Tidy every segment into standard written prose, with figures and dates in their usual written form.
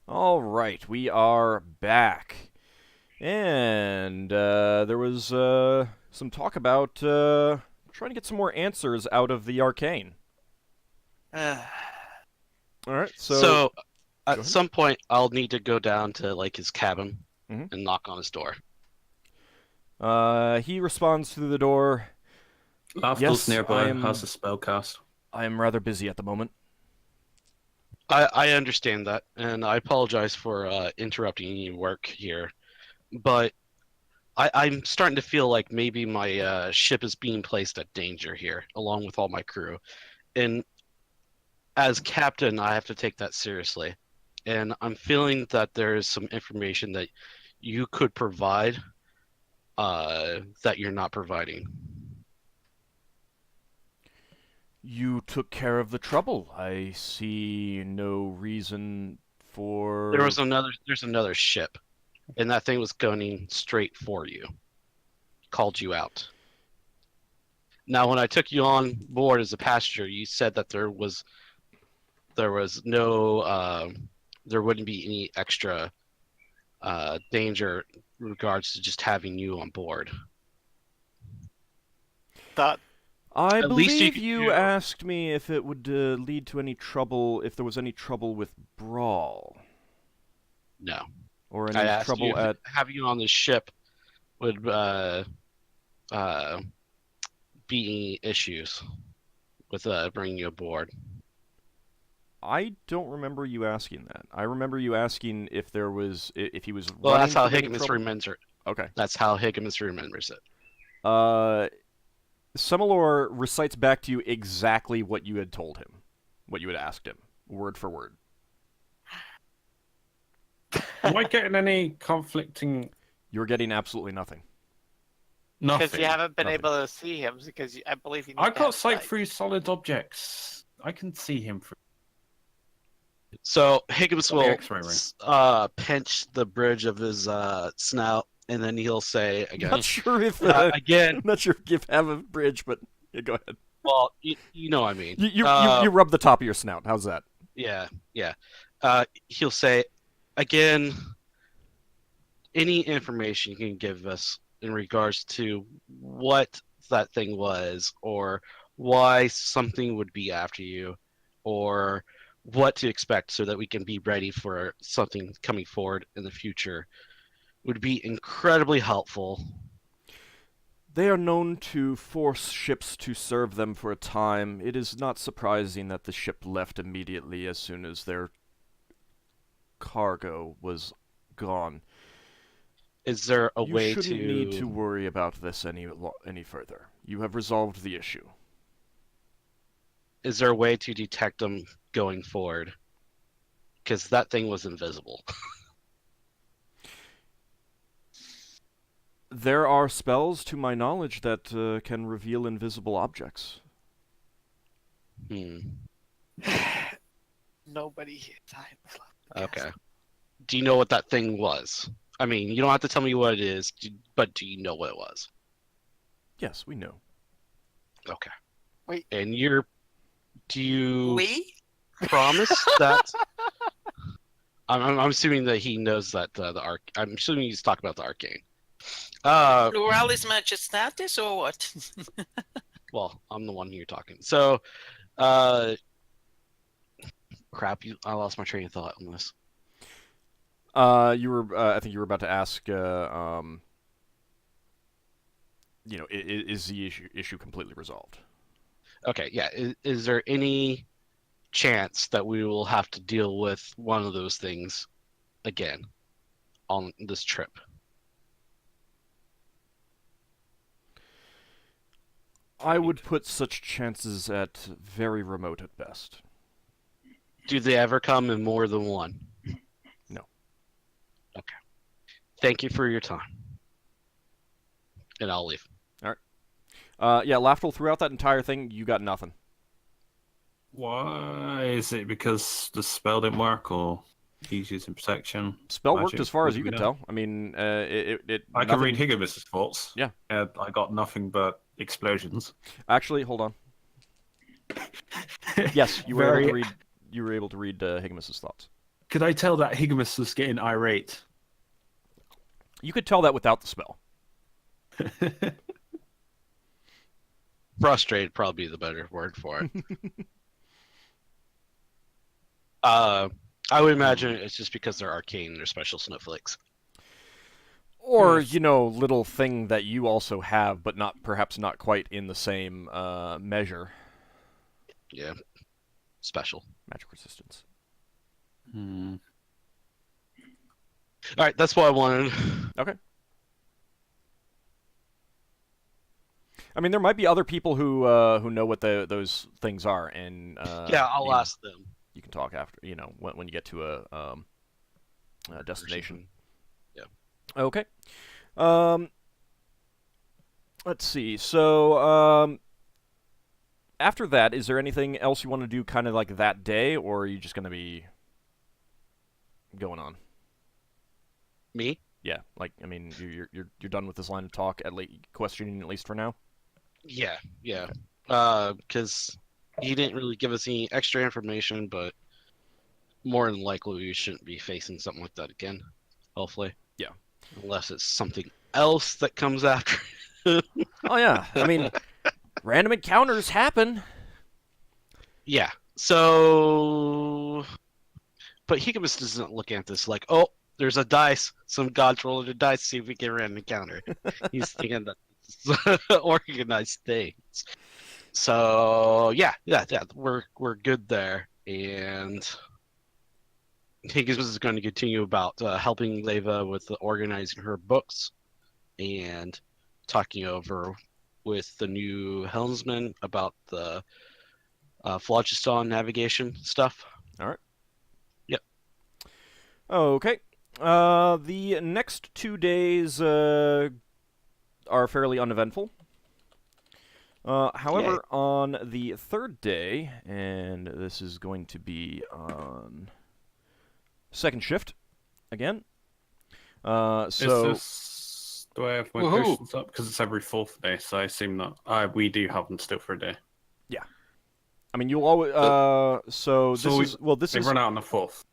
All right, we are back. And there was some talk about trying to get some more answers out of the arcane. Uh, All right, so So go at ahead. some point, I'll need to go down to like his cabin hmm and knock on his door. He responds through the door. Lafdul's Yes, I nearby, has am. a spell cast. I am rather busy at the moment. I understand that, and I apologize for interrupting your work here, but I'm starting to feel like maybe my ship is being placed at danger here, along with all my crew. And as captain, I have to take that seriously. And I'm feeling that there is some information that you could provide that you're not providing. You took care of the trouble. I see no reason for. There's another ship, and that thing was gunning straight for you. Called you out. Now, when I took you on board as a passenger, you said that there was no there wouldn't be any extra danger in regards to just having you on board. that I At least you believe could you do. asked me if it would lead to any trouble, if there was any trouble with Brawl, No, or I any asked you trouble if at. having you on the ship would uh, be any issues with bringing you aboard. I don't remember you asking that. I remember you asking if there was if he was Well, that's running how from any Higgimus trouble. remembers it. Okay. That's how Higgimus remembers it. Uh, Semalor recites back to you exactly what you had told him, what you had asked him, word for word. Am I getting any conflicting? You're getting absolutely nothing. because Nothing. you haven't been Nothing. able to see him because I believe you need I to got have sight sight. through solid objects. I can see him through. So Higgimus Got the will X-ray ring. pinch the bridge of his snout, and then he'll say again, Not sure if again. not sure if you have a bridge, but yeah, go ahead. Well, you know what I mean. You rub the top of your snout. How's that? Yeah, yeah. He'll say again, any information you can give us in regards to what that thing was, or why something would be after you, or what to expect so that we can be ready for something coming forward in the future would be incredibly helpful. They are known to force ships to serve them for a time. It is not surprising that the ship left immediately as soon as their cargo was gone. Is there a You way shouldn't need to to worry about this any further. You have resolved the issue. is there a way to detect them going forward? Because that thing was invisible. There are spells, to my knowledge, that can reveal invisible objects. Hmm. Nobody here time is left. Okay. Do you know what that thing was? I mean, you don't have to tell me what it is, but do you know what it was? Yes, we know. Okay. Wait. And do you We? promise that? I'm assuming that he knows that the arc. I'm assuming he's talking about the arcane. Pluralis Majestatis or what? Well, I'm the one here talking. So, uh, crap, I lost my train of thought on this. You were. I think you were about to ask. Is the issue completely resolved? Okay, yeah. Is there any chance that we will have to deal with one of those things again on this trip? I would put such chances at very remote at best. Do they ever come in more than one? No. Okay. Thank you for your time. And I'll leave. Yeah, Lafdul, throughout that entire thing, you got nothing. Why is it because the spell didn't work, or he's using protection? Spell worked Magic? as far What as do you we can know? tell. I mean, it I can nothing... read Higgimus's thoughts. Yeah. I got nothing but explosions. Actually, hold on. Yes, you were able Very to read. You were able to read Higgimus's thoughts. Could I tell that Higgimus was getting irate? You could tell that without the spell. Frustrated, probably the better word for it. I would imagine it's just because they're arcane, they're special snowflakes. Or, Yes. you know, little thing that you also have, but perhaps not quite in the same measure. Yeah, special. Magic resistance. All right, that's what I wanted. Okay. I mean, there might be other people who know what those things are, and Yeah, I'll ask them. You can talk after, you know, when you get to a destination. Yeah. Okay. Let's see. So, after that, is there anything else you want to do, kind of like that day, or are you just going to be going on? Me? Yeah. Like, I mean, you're done with this line of talk questioning at least for now. Yeah. Because he didn't really give us any extra information, but more than likely we shouldn't be facing something like that again. Hopefully. Yeah. Unless it's something else that comes after. Oh yeah. I mean, random encounters happen. Yeah. So, but Higgimus doesn't look at this like, oh, there's a dice. Some god's rolling a dice. See if we get a random encounter. He's thinking that it's organized things. So yeah, we're good there, and Higgimus is going to continue about helping Leva with organizing her books and talking over with the new helmsman about the phlogiston navigation stuff. All right. Yep. Okay. The next 2 days are fairly uneventful. However, on the third day, and this is going to be on second shift again. So Is this do I have my potions up? Because it's every fourth day, so I assume that we do have them still for a day. yeah, I mean you'll always. This They is run out on the fourth.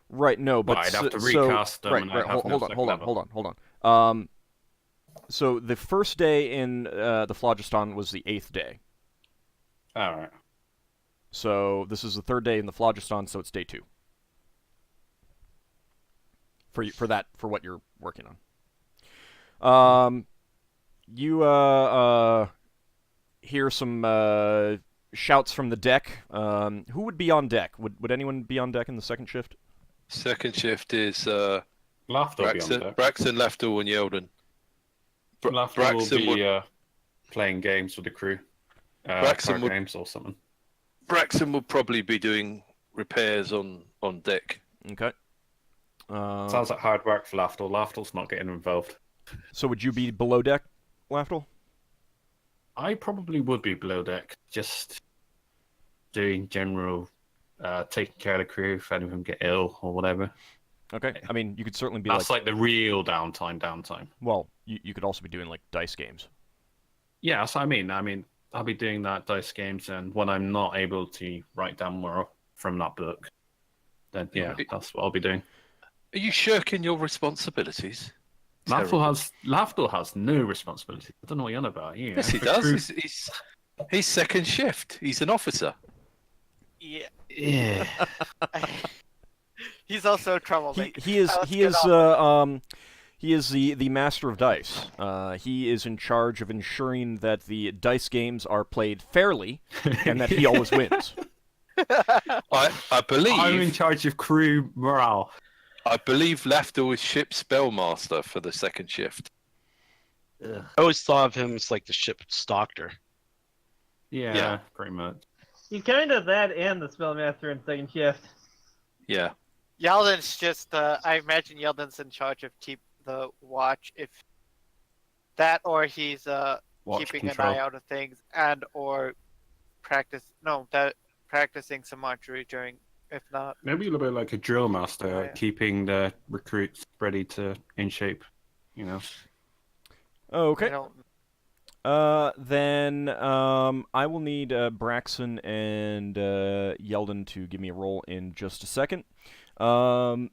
right. No, but I'd have to recast them. Right. And I'd have Hold no on. second Hold on. level. Hold on. So the first day in the phlogiston was the 8th day. All right. So this is the third day in the phlogiston, so it's day 2. For what you're working on. You hear some shouts from the deck. Who would be on deck? Would anyone be on deck in the second shift? Second shift is Lafdul be on Braxon, deck. Lafdul, and Yeldan. Lafdul will be playing games with the crew. Braxon would, games or something. Braxon would probably be doing repairs on deck. Okay. Sounds like hard work for Lafdul. Lafdul's not getting involved. So would you be below deck, Lafdul? I probably would be below deck, just doing general, taking care of the crew if any of them get ill or whatever. Okay. I mean, you could certainly be That's like the real downtime. Well, you could also be doing like dice games. Yeah, that's what I mean. I'll be doing that dice games, and when I'm not able to write down more from that book, then yeah, that's what I'll be doing. Are you shirking your responsibilities? Lafdul has no responsibility. I don't know what you're on about. Yeah. Yes, he does. He's second shift. He's an officer. Yeah. Yeah. He's also a troublemaker. He is the master of dice. He is in charge of ensuring that the dice games are played fairly and that he always wins. I believe I'm in charge of crew morale. I believe Lafdul is ship spellmaster for the second shift. I always thought of him as like the ship's doctor. Yeah, pretty much. He's kind of that and the spellmaster in second shift. Yeah. Yeldan's just, I imagine Yeldan's in charge of keep the watch, if that, or he's keeping an eye out of things, and or practicing some archery during, if not. Maybe a little bit like a drill master, keeping the recruits ready to in shape, you know. Okay. Then I will need Braxon and Yeldan to give me a roll in just a second. And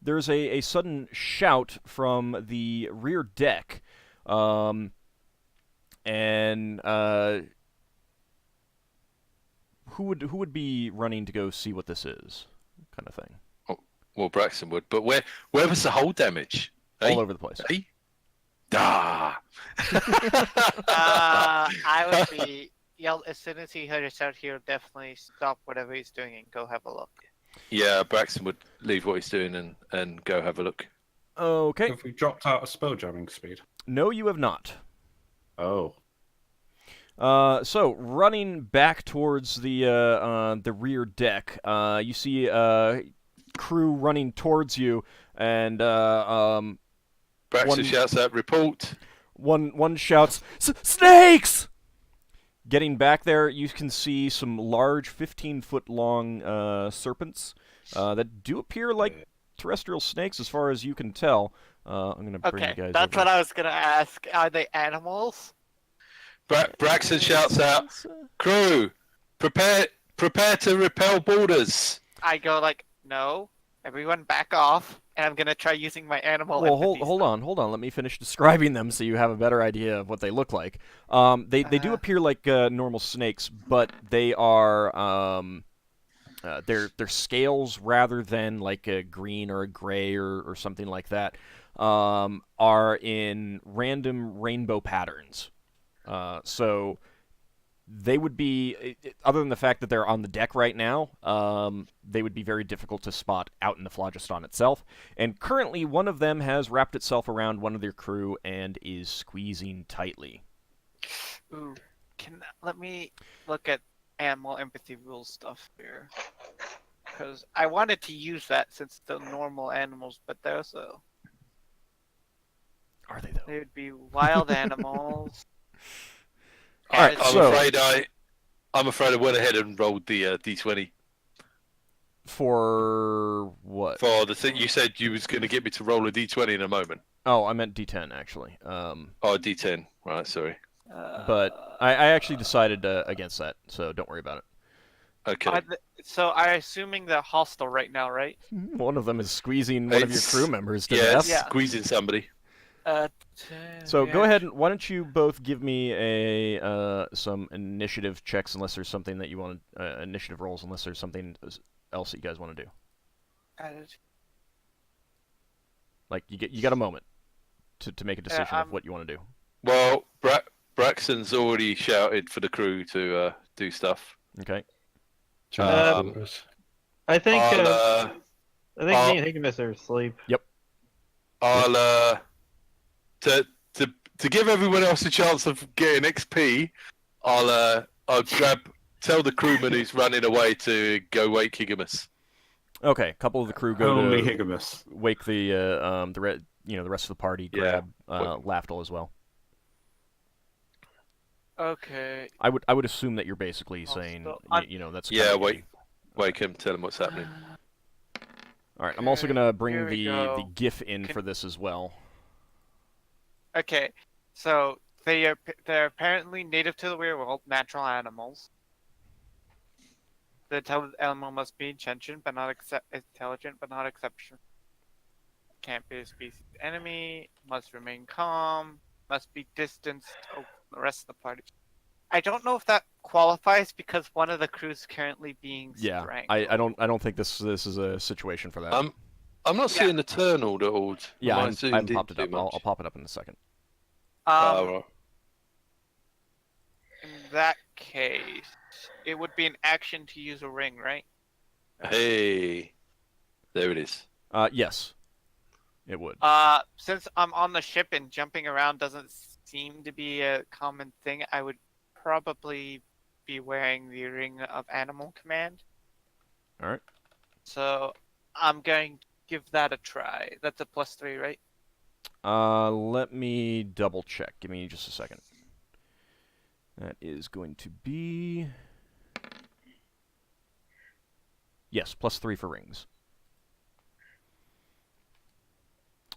there's a sudden shout from the rear deck. And who would be running to go see what this is, kind of thing? Oh, well, Braxton would, but where was the whole damage? All over the place. Hey? Ah! I would be as soon as he heard us out, he'll definitely stop whatever he's doing and go have a look. Yeah, Braxton would leave what he's doing and go have a look. Okay. Have we dropped out of spelljamming speed? No, you have not. Oh. So running back towards the rear deck, you see crew running towards you, and Braxton shouts out, "Report!" One shouts, "Snakes!" Getting back there, you can see some large, 15-foot-long serpents that do appear like terrestrial snakes, as far as you can tell. I'm gonna bring you guys. That's over. what I was gonna ask. Are they animals? Braxton shouts out, "Crew, prepare to repel borders." I go like, no, everyone back off, and I'm gonna try using my animal. Well, empathy hold on. Let me finish describing them so you have a better idea of what they look like. They do appear like normal snakes, but they are they're scales, rather than like a green or a gray or something like that, are in random rainbow patterns. So they would be, other than the fact that they're on the deck right now, they would be very difficult to spot out in the phlogiston itself. And currently, one of them has wrapped itself around one of their crew and is squeezing tightly. Ooh, let me look at animal empathy rules stuff here, because I wanted to use that since they're normal animals, but they're also Are they though? they would be wild animals. All right, I'm afraid I went ahead and rolled the d20 for what? for the thing you said you was going to get me to roll a d20 in a moment. Oh, I meant D10 actually. Oh, d10. Right, sorry. But I actually decided against that, so don't worry about it. Okay. So I'm assuming they're hostile right now, right? One of them is squeezing one of your crew members to death. Yeah. Squeezing somebody. So go ahead and why don't you both give me some initiative checks, unless there's something that you want initiative rolls, unless there's something else that you guys want to do. Like you got a moment to make a decision of what you want to do. Well, Braxton's already shouted for the crew to do stuff. Okay. I think I'll, me and Higgimus are asleep. Yep. I'll to give everyone else a chance of getting XP, I'll tell the crewman who's running away to go wake Higgimus. Okay, a couple of the crew go Only to Higgimus. wake the rest of the party, grab Lafdul as well. Okay. I would assume that you're basically saying that's wake him, tell him what's happening. All right, I'm also gonna bring Here we the go. Giff in for this as well. Okay, so they're apparently native to the weird world, natural animals. The intelligent animal must be intelligent, but not exceptional. Can't be a species enemy. Must remain calm. Must be distanced from the rest of the party. I don't know if that qualifies because one of the crew's currently being strangled. I don't think this is a situation for that. I'm not seeing the turn order. Yeah, I haven't popped it up. I'll pop it up in a second. Right. In that case, it would be an action to use a ring, right? Hey, there it is. Yes, it would. Since I'm on the ship and jumping around doesn't seem to be a common thing, I would probably be wearing the Ring of Animal Command. All right. So I'm going to give that a try. That's a +3, right? Let me double check. Give me just a second. That is going to be... Yes, +3 for rings.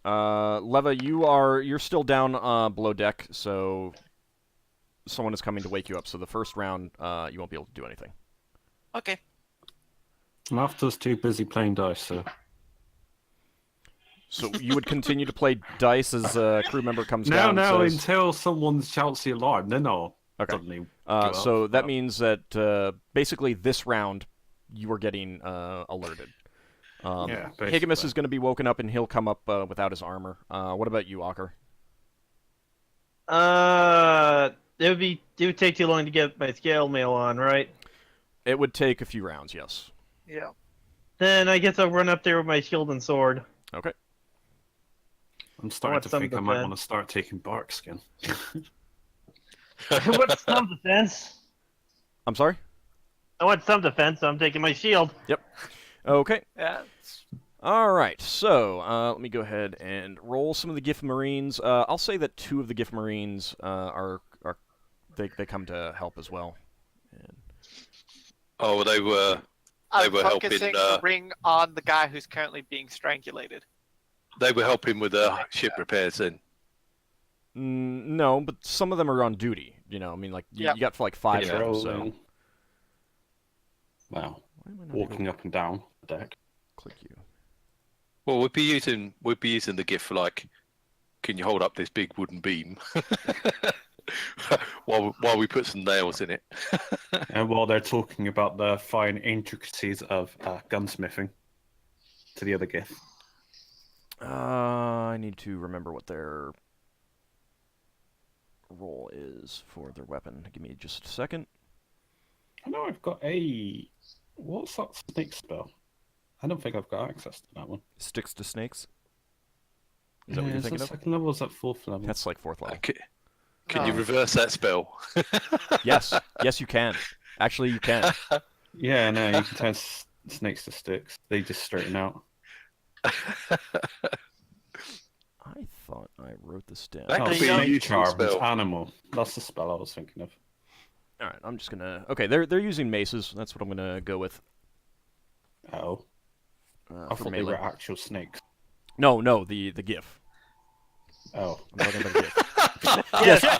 Leva, you're still down below deck, so someone is coming to wake you up. So the first round, you won't be able to do anything. Okay. Lafdul's too busy playing dice, so... So you would continue to play dice as a crew member comes down. No, and says... until someone shouts the alarm, then I'll suddenly go so up. that means that basically this round you are getting alerted. Yeah, Higgimus is going to be woken up and he'll come up without his armor. What about you, Ockar? It would take too long to get my scale mail on, right? It would take a few rounds, yes. Yeah. Then I guess I'll run up there with my shield and sword. Okay. I'm starting to think I might want to start taking bark skin. I want some defense. I'm sorry? I want some defense, so I'm taking my shield. Yep. Okay. Yeah. All right. So let me go ahead and roll some of the Giff Marines. I'll say that 2 of the Giff Marines they come to help as well. And... Oh, they were I'm helping. focusing the ring on the guy who's currently being strangulated. They were helping with the ship repairs then. No, but some of them are on duty. You know, I mean, like you got like 5 of them. So. Wow. Walking up and down the deck. Click you. Well, we'd be using the gift for like, can you hold up this big wooden beam while we put some nails in it? And while they're talking about the fine intricacies of gunsmithing to the other gift. I need to remember what their role is for their weapon. Give me just a second. I know I've got a... What's that snake spell? I don't think I've got access to that one. Sticks to snakes? Is that what you're thinking of? Second level or is that 4th level? That's like 4th level. Can you reverse that spell? Yes. Yes, you can. Actually, you can. Yeah, no, you can turn snakes to sticks. They just straighten out. I thought I wrote this down. That could be a snake useful charm is spell. animal. That's the spell I was thinking of. All right, I'm just gonna. Okay, they're using maces. That's what I'm gonna go with. Oh, I for thought they melee. were actual snakes. No, the GIF. Oh, I'm talking about the GIF.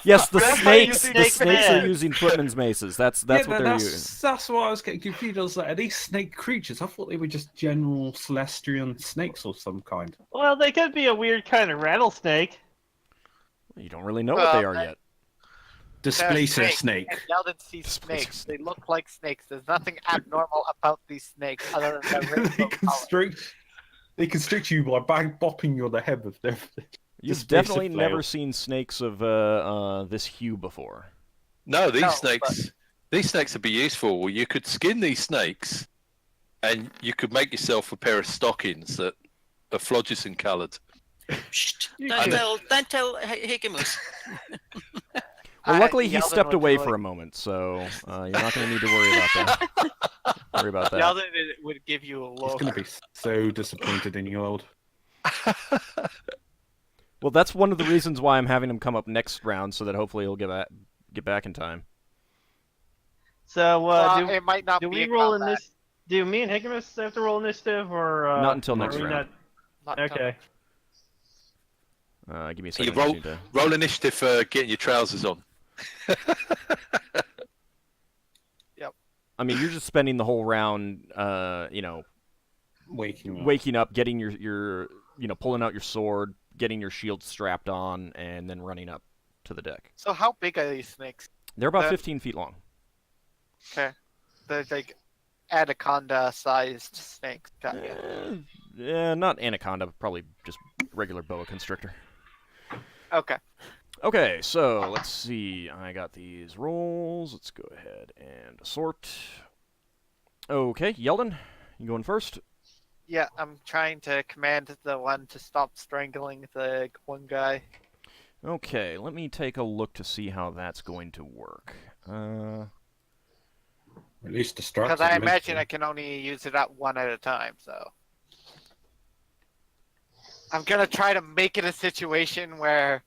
yes, the That's why you snakes. The snake snakes are man. using footmen's maces. That's what they're using. That's why I was getting confused. I was like, are these snake creatures? I thought they were just general celestial snakes of some kind. Well, they could be a weird kind of rattlesnake. You don't really know what they are yet. Displacer snake. And Yeldan sees snakes. They look like snakes. There's nothing abnormal about these snakes other than their They constrict you by bopping you on the head with their. You've definitely never seen snakes of this hue before. No, these snakes would be useful. You could skin these snakes, and you could make yourself a pair of stockings that are phlogiston coloured. Shh! Don't tell Higgimus. Well, luckily he stepped away for a moment, so you're not going to need to worry about that. Worry about that. Yeldan would give you a He's look. going to be so disappointed in you, old. Well, that's one of the reasons why I'm having him come up next round, so that hopefully he'll get back in time. So, it might not do be we roll combat. initiative? Do me and Higgimus have to roll initiative, or Not until next are we round. Not Okay. Give me a You second. I just need to... roll initiative for getting your trousers on. Yep. I mean, you're just spending the whole round, waking up, getting your pulling out your sword, getting your shield strapped on, and then running up to the deck. So how big are these snakes? They're about That- 15 feet long. Okay. They're like anaconda-sized snakes. Got you. Yeah, not anaconda, probably just regular boa constrictor. Okay. Okay, so let's see. I got these rolls. Let's go ahead and sort. Okay, Yeldan, you going first? Yeah, I'm trying to command the one to stop strangling the one guy. Okay, let me take a look to see how that's going to work. At least distract. Because I imagine I can only use it at one at a time, so. I'm gonna try to make it a situation where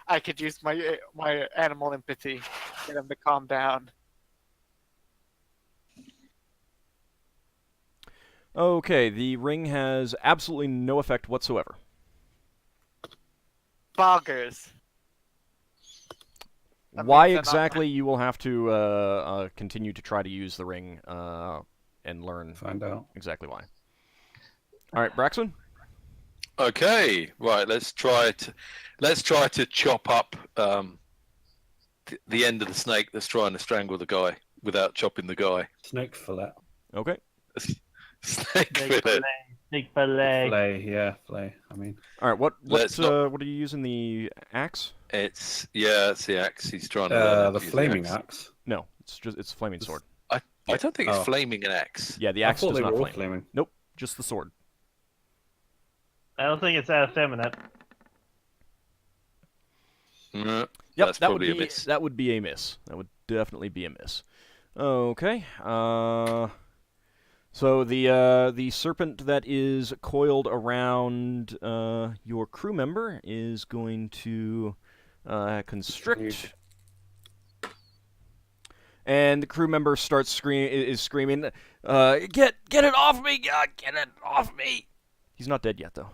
I could use my animal empathy, get him to calm down. Okay, the ring has absolutely no effect whatsoever. boggers. That Why means they're not- exactly? You will have to continue to try to use the ring and learn Find out. exactly why. All right, Braxon. Okay, right. Let's try to chop up the end of the snake that's trying to strangle the guy without chopping the guy. Snake fillet. Okay. Snake fillet. Snake fillet. Flay, yeah, flay. I mean, All right. What Let's not- are you using? The axe? It's the axe. He's trying to learn how to the use flaming axe. No, it's a flaming sword. I don't think it's Oh. flaming an axe. Yeah, the I axe thought does they not were all flame. flaming. Nope, just the sword. I don't think it's that effeminate. Mm, Yep, that's that would probably be a miss. that would be a miss. That would definitely be a miss. Okay. So the serpent that is coiled around your crew member is going to constrict, and the crew member starts screaming, "Get it off me! God, get it off me!" He's not dead yet, though.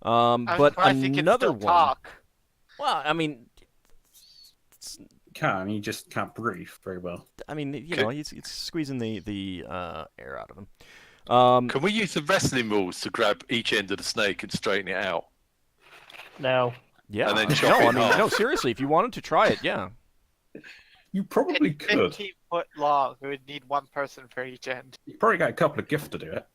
I'm But surprised he can another still one. talk. Well, I mean, He just can't breathe very well. you Okay. know, it's squeezing the air out of him. Can we use the wrestling rules to grab each end of the snake and straighten it out? No. Yeah. And then No, chop it I mean, off. no, seriously, if you wanted to try it, yeah. You probably It's could. 15 foot long. We would need one person for each end. You probably got a couple of Giff to do it.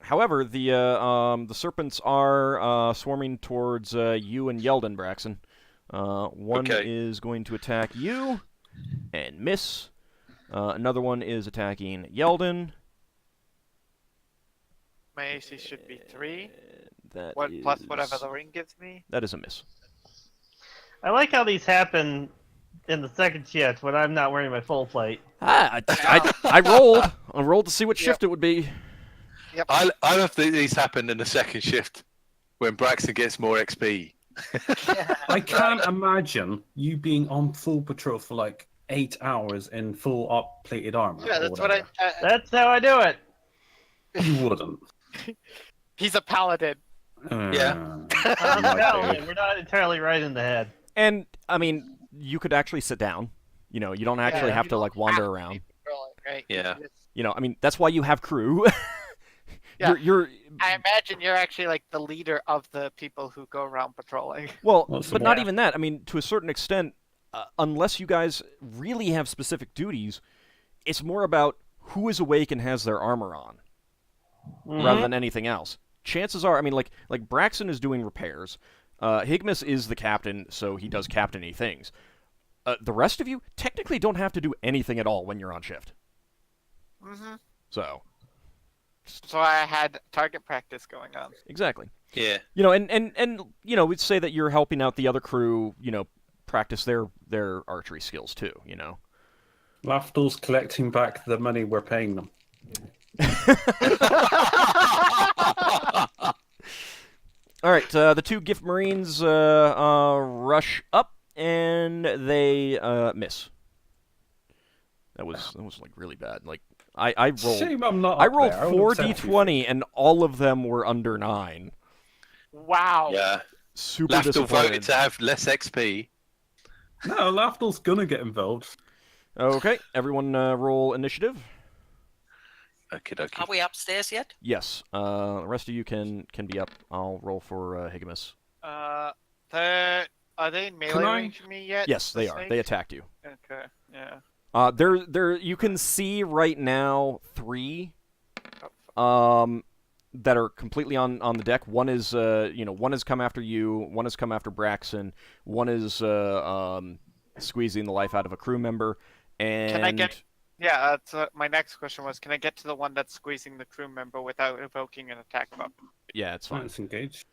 However, the serpents are swarming towards you and Yeldan, Braxon. One Okay. is going to attack you and miss. Another one is attacking Yeldan. My AC should be 3. That Plus whatever is- the ring gives me. That is a miss. I like how these happen in the second shift when I'm not wearing my full plate. I rolled. I rolled to see what Yep. shift it would be. I love that these happen in the second shift when Braxton gets more XP. I can't imagine you being on full patrol for like 8 hours in full up plated armor. Yeah, or that's what I. whatever. That's how I do it. You wouldn't. He's a paladin. Yeah. No, we're not entirely right in the head. And I mean, you could actually sit down. You know, you don't actually Yeah, have you to don't like wander have to around. be patrolling, right? Yeah. You know, I mean, that's why you have crew. Yeah. You're I imagine you're actually like the leader of the people who go around patrolling. well, Well, so but not yeah. even that. I mean, to a certain extent, unless you guys really have specific duties, it's more about who is awake and has their armor on, rather than anything else. Chances are, I mean, like Braxon is doing repairs. Higgimus is the captain, so he does captain-y things. The rest of you technically don't have to do anything at all when you're on shift. Mm-hmm. So, So I had target practice going on. exactly. Yeah. You know, and you know, we'd say that you're helping out the other crew, you know, practice their archery skills too, you know. Lafdul's collecting back the money we're paying them. All right, the two Giff Marines rush up and they miss. That was like really bad. Like I rolled Shame I'm not. I up rolled there. I would've 4 sent you d20 and all of them were under 9. Wow. Yeah. Super Lafdul disappointed. voted to have less XP. No, Lafdul's gonna get involved. Okay, everyone roll initiative. Okay, okay. Are we upstairs yet? Yes. The rest of you can be up. I'll roll for Higgimus. Are they in melee Can I- range of me yet? Yes, the they are. snake? They attacked you. Okay. Yeah. There. You can see right now 3 Oh, that are completely on the deck. One is one has come after you. One has come after Braxon. One is squeezing the life out of a crew member. And Can I get? Yeah. That's my next question was: can I get to the one that's squeezing the crew member without evoking an attack buff? Yeah, it's fine. Let's engage.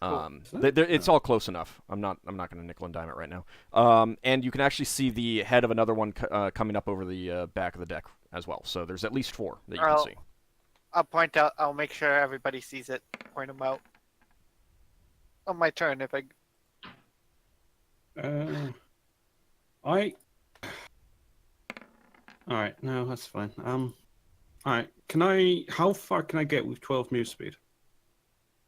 It's all close enough. I'm not going to nickel and dime it right now. And you can actually see the head of another one coming up over the back of the deck as well. So there's at least 4 that you can I'll- see. I'll point out. I'll make sure everybody sees it. Point them out. On my turn, if I. All right, no, that's fine. All right, how far can I get with 12 move speed?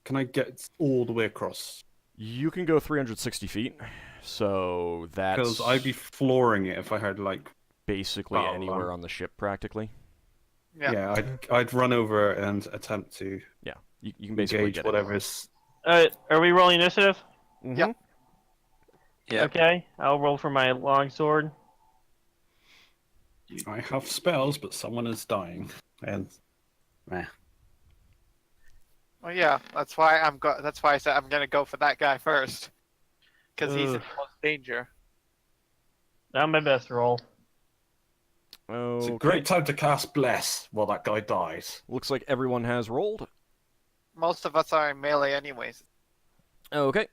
can I get all the way across? You can go 360 feet, so that's Because I'd be flooring it if I had like. basically Oh, anywhere on the ship, practically. Yeah. I'd run over and attempt to Yeah, you can basically engage get whatever's. Are we rolling initiative? it. Yep. Yeah. Okay, I'll roll for my longsword. I have spells, but someone is dying, and Well, yeah. That's why That's why I said I'm gonna go for that guy first, because he's in Ugh. the most danger. Not my best roll. it's a Okay. great time to cast Bless while that guy dies. Looks like everyone has rolled. Most of us are in melee anyways. Okay.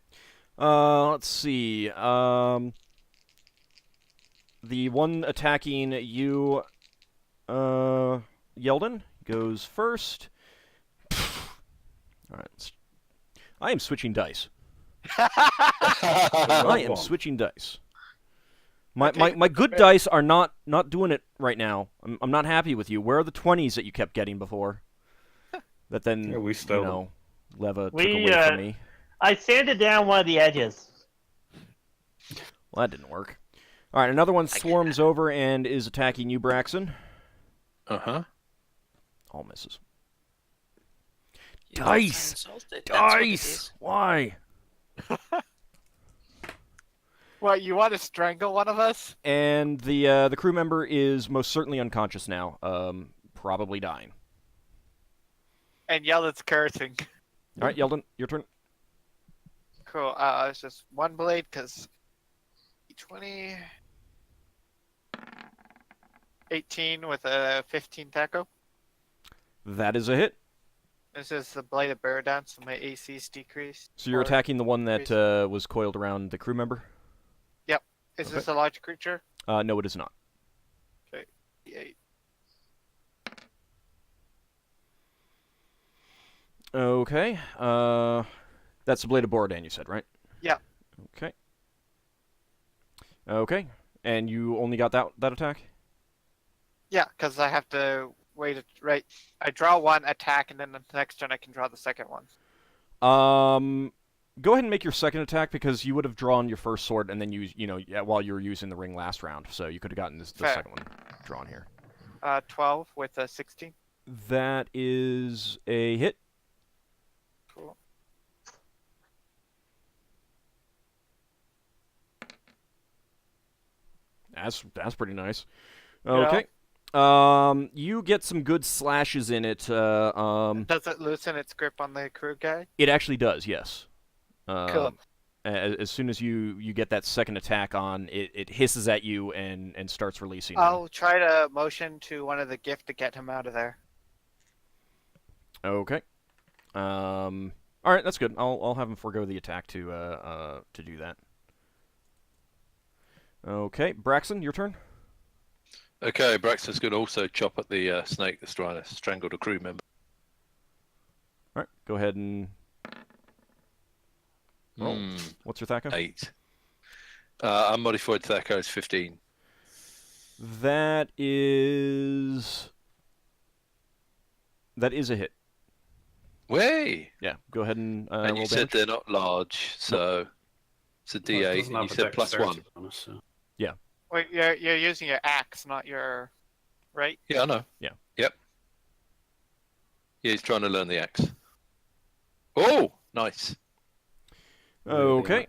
Let's see. The one attacking you, Yeldan, goes first. All right. I am switching dice. I am One. switching dice. My Okay, my good dice are not doing it right now. I'm not happy with you. Where are the 20s that you kept getting before? That then Yeah, we stole you them. know, Leva took We, away from me. I sanded down one of the edges. Well, that didn't work. All right, another one swarms over and is attacking you, Braxon. Uh-huh. All misses. You got Dice! insulted, that's what it Dice! is. Why? What, you want to strangle one of us? And the crew member is most certainly unconscious now. Probably dying. And Yeldan's cursing. All right, Yeldan, your turn. Cool. It's just one blade, because 20. 18 with a 15 taco. That is a hit. This is the blade of Baradan, so my AC's decreased. So you're Or- attacking the one that was coiled around the crew member? Is Okay. this a large creature? No, it is not. Okay. 8. Okay. That's the blade of Borodan, you said, right? Yeah. Okay. Okay. And you only got that attack? Yeah, because I have to wait. Right. I draw one attack, and then the next turn I can draw the second one. Go ahead and make your second attack because you would have drawn your first sword and then while you were using the ring last round, so you could have gotten the Fair. second one drawn here. 12 with a 16. That is a hit. Cool. That's pretty nice. Yeah. Okay. You get some good slashes in it. Does it loosen its grip on the crew guy? It actually does, yes. Cool. As soon as you get that second attack on, it hisses at you and starts releasing. I'll try to motion to one of the Giff to get him out of there. Okay. All right, that's good. I'll have him forego the attack to do that. Okay, Braxon, your turn. Okay, Braxton's going to also chop at the snake that's trying to strangle the crew member. All right, go ahead and roll. Hmm, What's your Thaco? 8. Unmodified Thaco is 15. That is a hit. Way! Yeah, go ahead and And roll you said damage. they're not large, so it's a Well, it D8. doesn't And you have a said plus dexterity 1. bonus, so- Wait, you're using your axe, not your right? Yeah, I know. Yeah. Yep. Yeah, he's trying to learn the axe. Oh, nice. Okay.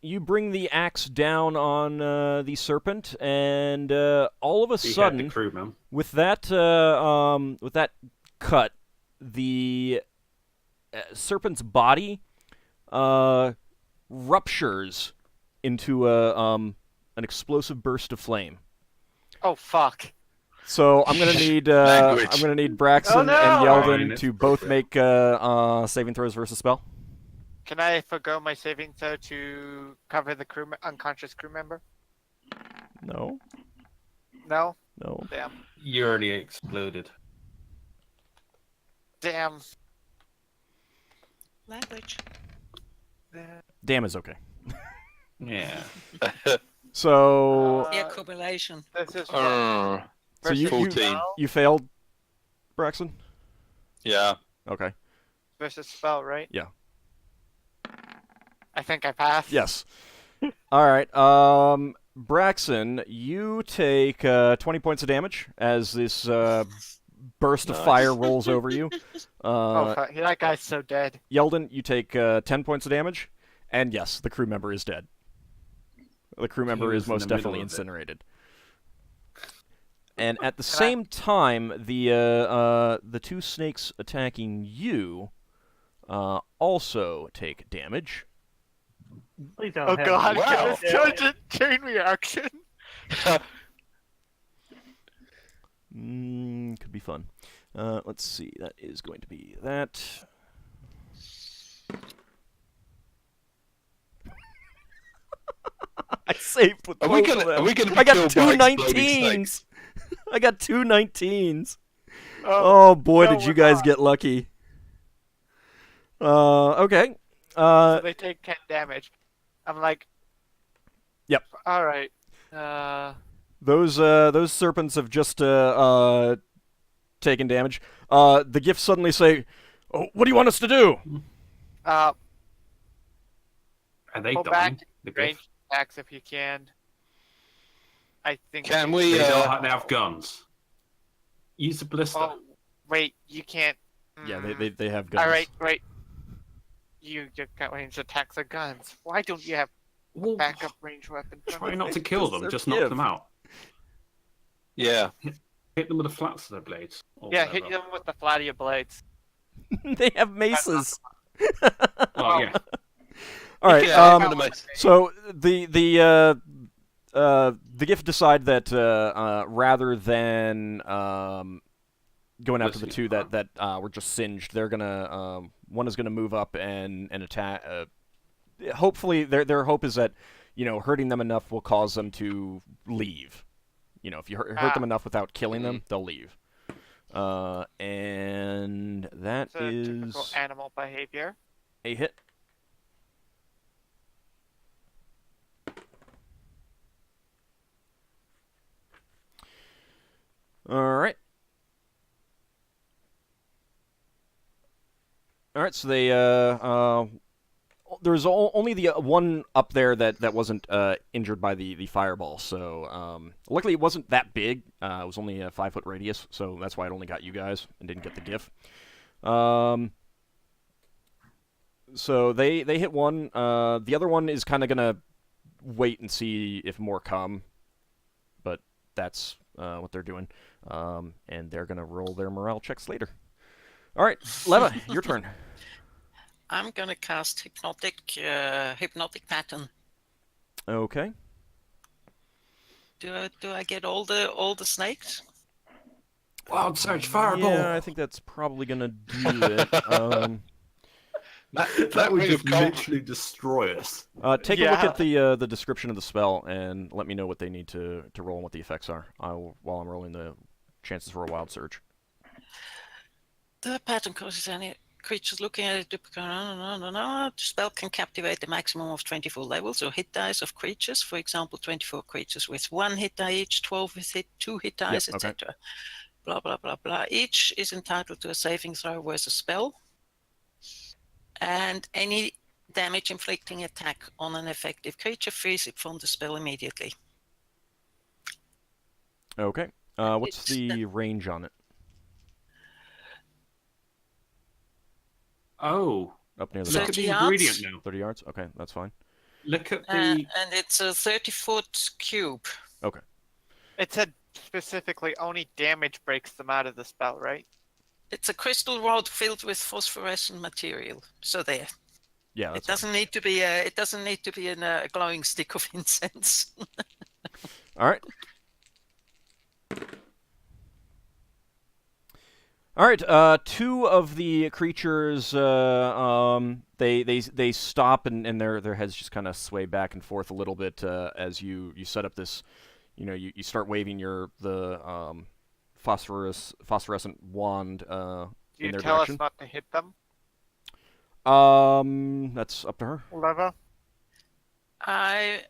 You bring the axe down on the serpent, and all of a Behead the sudden, crewman. with that cut, the serpent's body ruptures into an explosive burst of flame. Oh fuck! So I'm gonna need Language. Braxon Oh, no! and Fine, Yeldan it's to both make appropriate. saving throws versus spell. Can I forgo my saving throw to cover the unconscious crew member? No, No. no. Damn. You already exploded. Damn. Language. Damn is okay. Yeah. So The accumulation. This is Uh, So you- 14. you failed, Braxon. Yeah. Okay. versus spell, right? Yeah. I think I passed. Yes. All right. Braxon, you take 20 points of damage as this burst of Nice. fire rolls over you. Oh, fuck. That guy's so dead. Yeldan, you take 10 points of damage, and yes, the crew member is dead. The crew member was is in most the middle definitely of it. incinerated. And at the same time, the two snakes attacking you also take damage. Please don't Oh have god, me. Wow. this turns a chain reaction. Could be fun. Let's see. That is going to be that. I saved with Are we both of gonna? them. Are we gonna be I got killed two by exploding 19s. snakes? I got two 19s. Oh, Oh boy, no, did you we're guys not. get lucky. Okay. So they take 10 damage. I'm like... Yep. Alright. Those serpents have just taken damage. The Giff suddenly say, "Oh, what do you want us to do?" Are they Pull dying? back, The range Giff? attacks if you can. I think... Can They we? don't have guns. Use the blister. Oh, wait, you can't... Yeah, they have guns. Alright, right. You got range attacks of guns. Why don't you have Well, backup range weapons? try not to kill them, They're just knock Giff. them out. Yeah. Hit them with the flats of their blades. or Yeah, whatever. hit them with the flat of your blades. They have maces. Oh, yeah. All right. Yeah, I'm gonna make- So the Giff decide that rather than going after the Let's two see. that were just singed, they're gonna one is gonna move up and attack. Hopefully, their hope is that hurting them enough will cause them to leave. If you hurt them enough without killing them, they'll leave. And that It's a is typical animal behavior. a hit. All right. All right. So they there's only the one up there that wasn't injured by the fireball. So luckily it wasn't that big. It was only a 5-foot radius, so that's why it only got you guys and didn't get the Giff. So they hit one. The other one is kind of gonna wait and see if more come, but that's what they're doing. And they're gonna roll their morale checks later. All right, Leva, your turn. I'm gonna cast hypnotic pattern. Okay. Do I get all the snakes? Wild Surge Fireball! Yeah, I think that's probably gonna do it. That would ring just of cold- literally destroy us. Take a look Yeah. at the description of the spell and let me know what they need to roll and what the effects are. While I'm rolling the chances for a wild surge. The pattern causes any creatures looking at it to the spell can captivate a maximum of 24 levels or hit dice of creatures. For example, 24 creatures with 1 hit die each, 12 with 2 hit dice, Yep, okay. etc. Blah blah blah blah. Each is entitled to a saving throw versus spell, and any damage inflicting attack on an effective creature frees it from the spell immediately. Okay. What's It's the range on it? Oh, Up near the look top. at the 30 yards? ingredient now. 30 yards? Okay, that's fine. Look at the... And it's a 30-foot cube. Okay. It said specifically only damage breaks them out of the spell, right? It's a crystal rod filled with phosphorescent material. So there. Yeah, It that's fine. doesn't need to be a. It doesn't need to be a glowing stick of incense. All right. All right. Two of the creatures, they stop and their heads just kind of sway back and forth a little bit as you set up this. You start waving the phosphorescent wand Do you in their tell direction. us not to hit them, That's up to her. Leva? I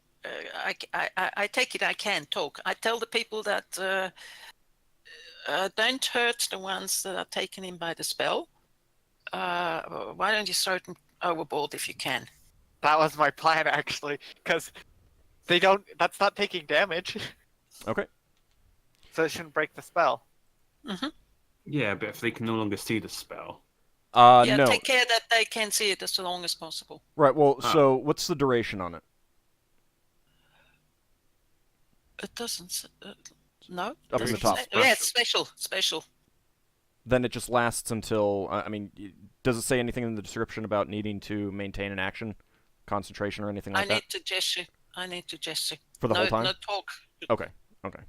take it I can talk. I tell the people that don't hurt the ones that are taken in by the spell. Why don't you throw them overboard if you can? That was my plan, actually, because they don't. That's not taking damage, Okay. so it shouldn't break the spell. Yeah, but if they can no longer see the spell. Yeah, No. take care that they can see it as long as possible. Right. Well, so what's the duration on it? It doesn't. No. Up in the top. Yeah, it's special. Then it just lasts until. I mean, does it say anything in the description about needing to maintain an action, concentration, or anything like I that? need to gesture. For the whole time? No talk. Okay. Okay.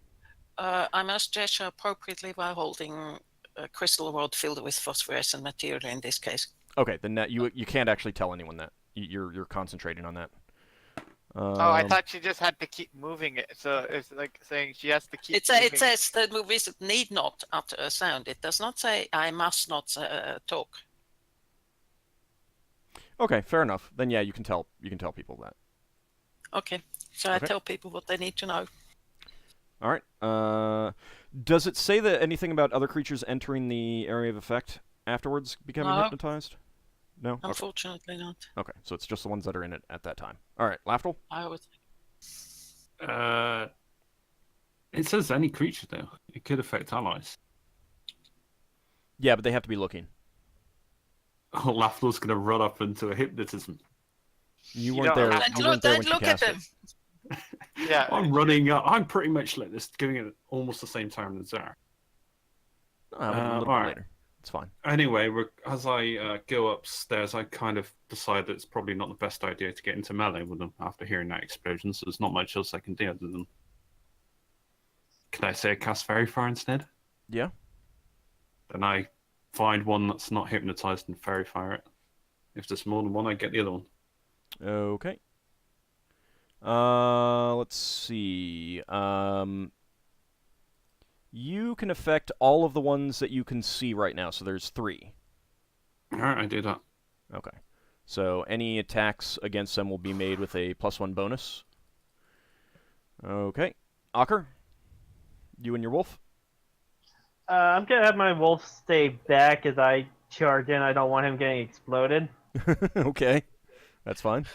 I must gesture appropriately while holding a crystal rod filled with phosphorescent material in this case. Okay. Then you can't actually tell anyone that you're concentrating on that. Oh, I thought she just had to keep moving it. So it's like saying she has to keep. It says the wizard need not utter a sound. It does not say I must not talk. Okay, fair enough. Then yeah, you can tell people that. Okay, so Okay. I tell people what they need to know. All right. Does it say that anything about other creatures entering the area of effect afterwards becoming No. hypnotized? No. Okay. Unfortunately, not. Okay, so it's just the ones that are in it at that time. All right, Lafdul. I would. It says any creature though. It could affect allies. Yeah, but they have to be looking. Oh, Lafdul's gonna run up into a hypnotism. You You weren't don't there. have You weren't there when she look at cast it. them. Yeah. I'm running up. I'm pretty much like this, doing it almost the same time as Zara. No, a little bit alright. later. It's fine. Anyway, as I go upstairs, I kind of decide that it's probably not the best idea to get into melee with them after hearing that explosion, so there's not much else I can do other than... Can I say cast Fairy Fire instead? Yeah. Then I find one that's not hypnotized and Fairy Fire it. If there's more than one, I get the other one. Okay. Let's see. You can affect all of the ones that you can see right now, so there's 3. Alright, I do that. Okay. So any attacks against them will be made with a +1 bonus. Okay. Ockar? You and your wolf? I'm gonna have my wolf stay back as I charge in. I don't want him getting exploded. Okay. That's fine.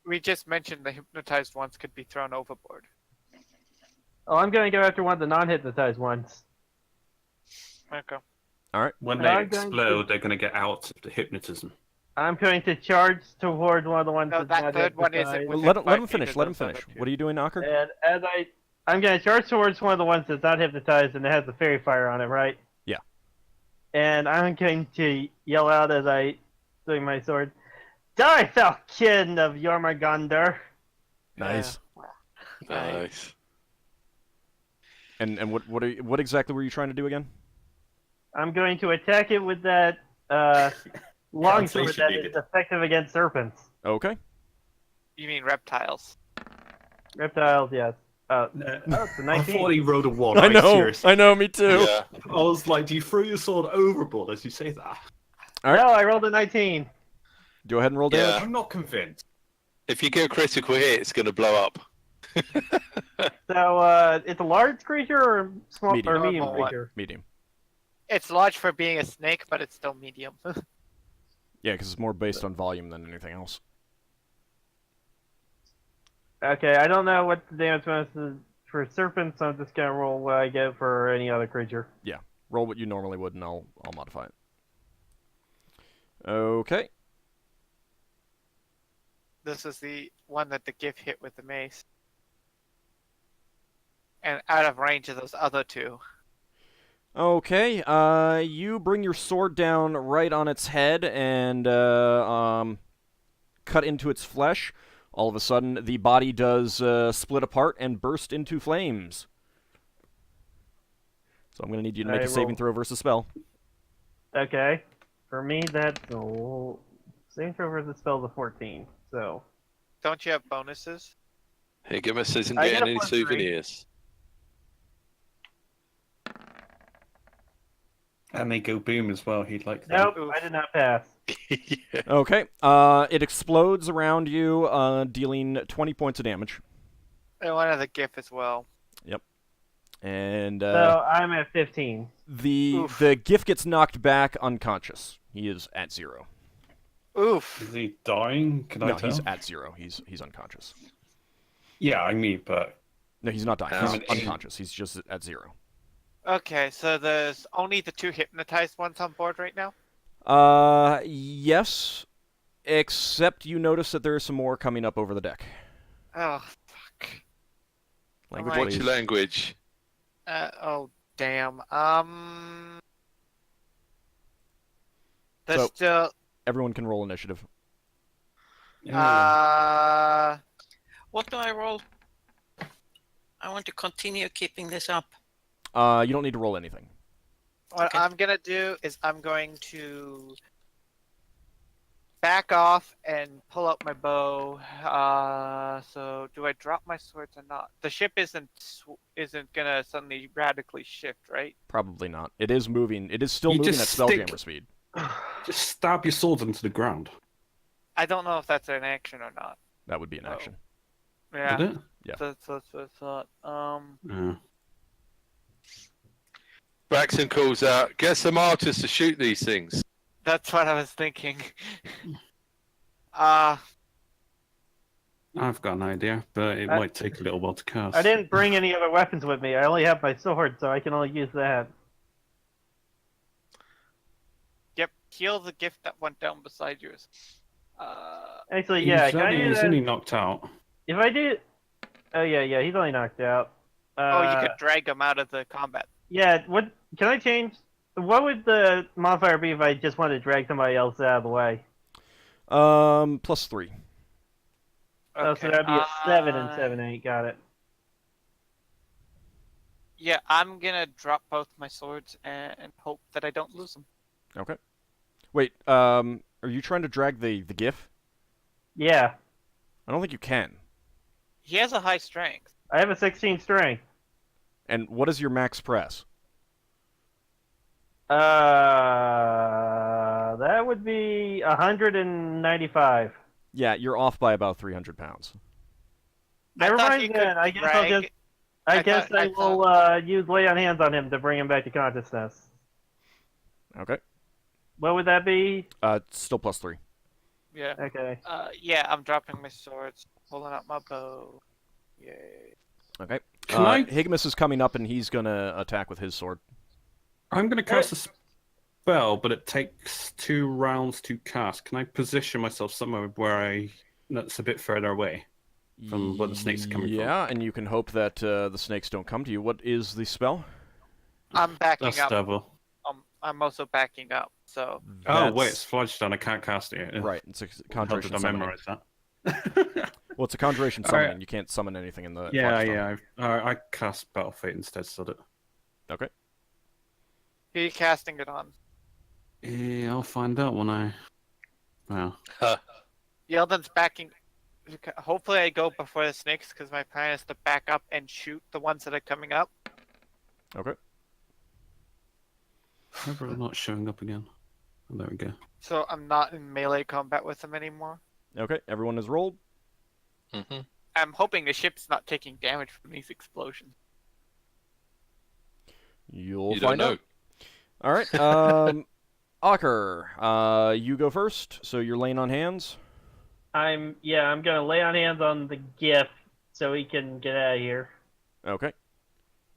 We just mentioned the hypnotized ones could be thrown overboard. Oh, I'm gonna go after one of the non-hypnotized ones. Okay. All right. When And they I'm going explode, to- they're going to get out of the hypnotism. I'm going to charge towards one of the ones No, that's that not third one hypnotized. isn't Well, within let him 5 finish. feet Let of him those finish. other two. What are you doing, Ockar? And as I'm going to charge towards one of the ones that's not hypnotized and it has the fairy fire on it, right? Yeah. And I'm going to yell out as I swing my sword, "Die, Falcon of Jormungandr!" Nice. Nice. And what exactly were you trying to do again? I'm going to attack it with that longsword Translation that needed. is effective against serpents. Okay. You mean reptiles? Reptiles, yes. Oh, No, it's a I 19. thought he rolled a 1. I I'm know. serious. I know. Me too. Yeah. I was like, do you throw your sword overboard as you say that? All right. No, I rolled a 19. Go ahead and roll Yeah. damage. I'm not convinced. If you get a critical hit, it's going to blow up. So, it's a large creature or small Medium. or medium Normal one. creature? Medium. It's large for being a snake, but it's still medium. Yeah, because it's more based on volume than anything else. Okay, I don't know what the damage bonus is for serpents, so I'm just gonna roll what I get for any other creature. Roll what you normally would, and I'll modify it. Okay. This is the one that the Giff hit with the mace. And out of range of those other two. Okay. You bring your sword down right on its head and cut into its flesh. All of a sudden, the body does split apart and burst into flames. So I'm going to need you to make I a saving roll. throw versus spell. Okay. For me, that's saving throw versus spell is a 14. So Don't you have bonuses? Higgimus isn't I getting get a any +3. souvenirs. And they go boom as well. He'd like that. nope, I did not pass. Yeah. Okay. It explodes around you, dealing 20 points of damage. And one of the Giff as well. And So I'm at 15. The Giff gets knocked back unconscious. He is at 0. Oof. Is he dying? Can I No, tell? he's at 0. He's unconscious. Yeah, I mean, but No, he's not dying. Ouch. He's unconscious. He's just at 0. Okay, so there's only the 2 hypnotized ones on board right now? Yes. Except you notice that there are some more coming up over the deck. Oh, fuck. Language, Alright. What's your please. language? Oh, damn. So- Still... Everyone can roll initiative. yeah. What do I roll? I want to continue keeping this up. You don't need to roll anything. What Okay. I'm gonna do is I'm going to back off and pull out my bow. So do I drop my swords or not? The ship isn't gonna suddenly radically shift, right? Probably not. It is moving. It is still You moving at just Spelljammer stick- speed. Just stab your sword into the ground. I don't know if that's an action or not. That would be an Oh. action. Yeah, Did it? Yeah. that's what I thought. Yeah. Braxon calls out, get some artists to shoot these things. That's what I was thinking. I've got an idea, but it might take a little while to cast. I didn't bring any other weapons with me. I only have my sword, so I can only use that. Yep, heal the gift that went down beside yours. Actually, yeah, can I do He's that? only knocked out. If I do... Oh, yeah, he's only knocked out. You could drag him out of the combat. Yeah, what... Can I change... What would the modifier be if I just wanted to drag somebody else out of the way? +3. Oh, so that'd be a 7 and 7, 8. Got it. Yeah, I'm gonna drop both my swords and hope that I don't lose them. Okay. Wait, are you trying to drag the Giff? Yeah. I don't think you can. He has a high strength. I have a 16 strength. And what is your max press? That would be 195. Yeah, you're off by about 300 pounds. Never thought mind you could then. I guess I'll drag- just... I guess thought- I I will use lay on hands on him to bring him back to consciousness. Okay. What would that be? Still +3. Yeah. Okay. Yeah, I'm dropping my swords, pulling out my bow. Yay. Okay. Can I- Higgimus is coming up, and he's gonna attack with his sword. I'm going to cast a spell, but it takes 2 rounds to cast. Can I position myself somewhere that's a bit further away from where the snakes are coming from? Yeah, and you can hope that the snakes don't come to you. What is the spell? I'm backing That's up. devil. I'm also backing up. So Oh, wait, That's- it's Fledgestone. I can't cast it. Right, it's a How conjuration did I summoning. memorize that? Well, it's a conjuration All summoning. right. You can't summon anything in the yeah, Fledgestone. yeah. I cast Battle Fate instead, so that... Okay. who are you casting it on? Yeah, I'll find out when I... Well, Yeldan's backing. Hopefully, I go before the snakes because my plan is to back up and shoot the ones that are coming up. Okay. however, I'm not showing up again. Oh, there we go. So I'm not in melee combat with them anymore. Okay, everyone has rolled. hmm I'm hoping the ship's not taking damage from these explosions. You'll You don't find know. out. All right. Ockar, you go first. So you're laying on hands. I'm gonna lay on hands on the Giff so he can get out of here. Okay.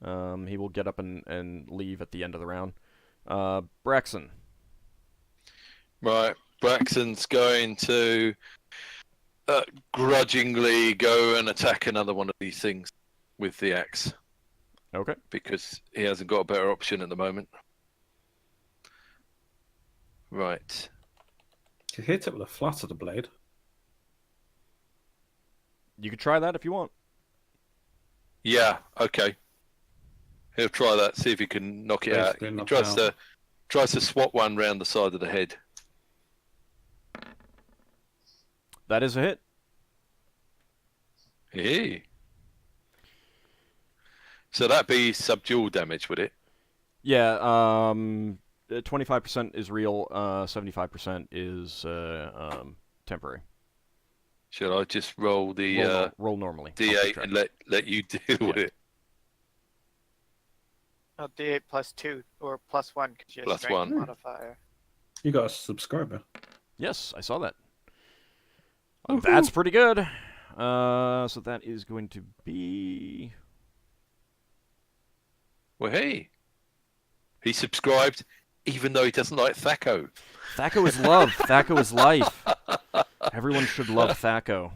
He will get up and leave at the end of the round. Braxon. Right, Braxton's going to grudgingly go and attack another one of these things with the axe Okay. because he hasn't got a better option at the moment. Right. You hit it with the flat of the blade. You could try that if you want. Yeah, okay. He'll try that, see if he can knock it out. Basically He knock tries to swat one round the side of the head. That is a hit. Hey. So that'd be subdual damage, would it? Yeah. 25% is real. 75% is temporary. Should I just roll the Roll normally. I'll keep D8 track. and let you deal with it? Oh, D8 plus 2 or plus 1 because you have Plus strength 1. modifier. You got a subscriber. Yes, I saw that. That's pretty good. So that is going to be... Well, hey. He subscribed even though he doesn't like Thaco. Thaco is love. Thaco is life. Everyone should love Thaco.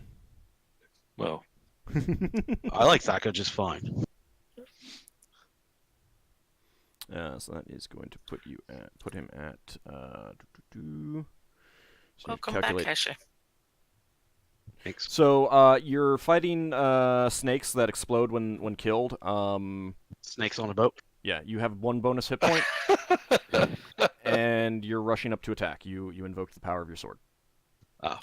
Well, I like Thaco just fine. So that is going to put him at So Welcome calculate. back, Asher. Thanks. So you're fighting snakes that explode when killed. Snakes on a boat. Yeah, you have 1 bonus hit point, and you're rushing up to attack. You invoke the power of your sword. And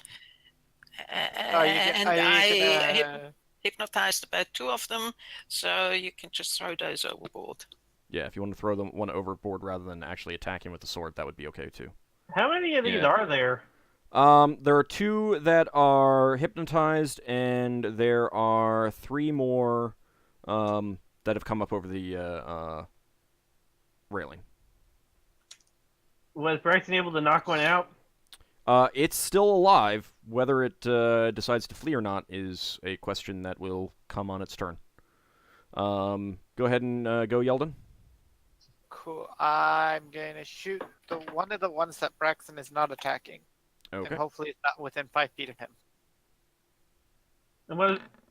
I hypnotized about 2 of them, so you can just throw those overboard. Yeah, if you want to throw them one overboard rather than actually attacking with the sword, that would be okay too. How many of these Yeah. are there? There are 2 that are hypnotized, and there are 3 more that have come up over the railing. Was Braxon able to knock one out? It's still alive. Whether it decides to flee or not is a question that will come on its turn. Go ahead and go, Yeldan. Cool. I'm gonna shoot one of the ones that Braxon is not attacking, Okay. and hopefully it's not within 5 feet of him.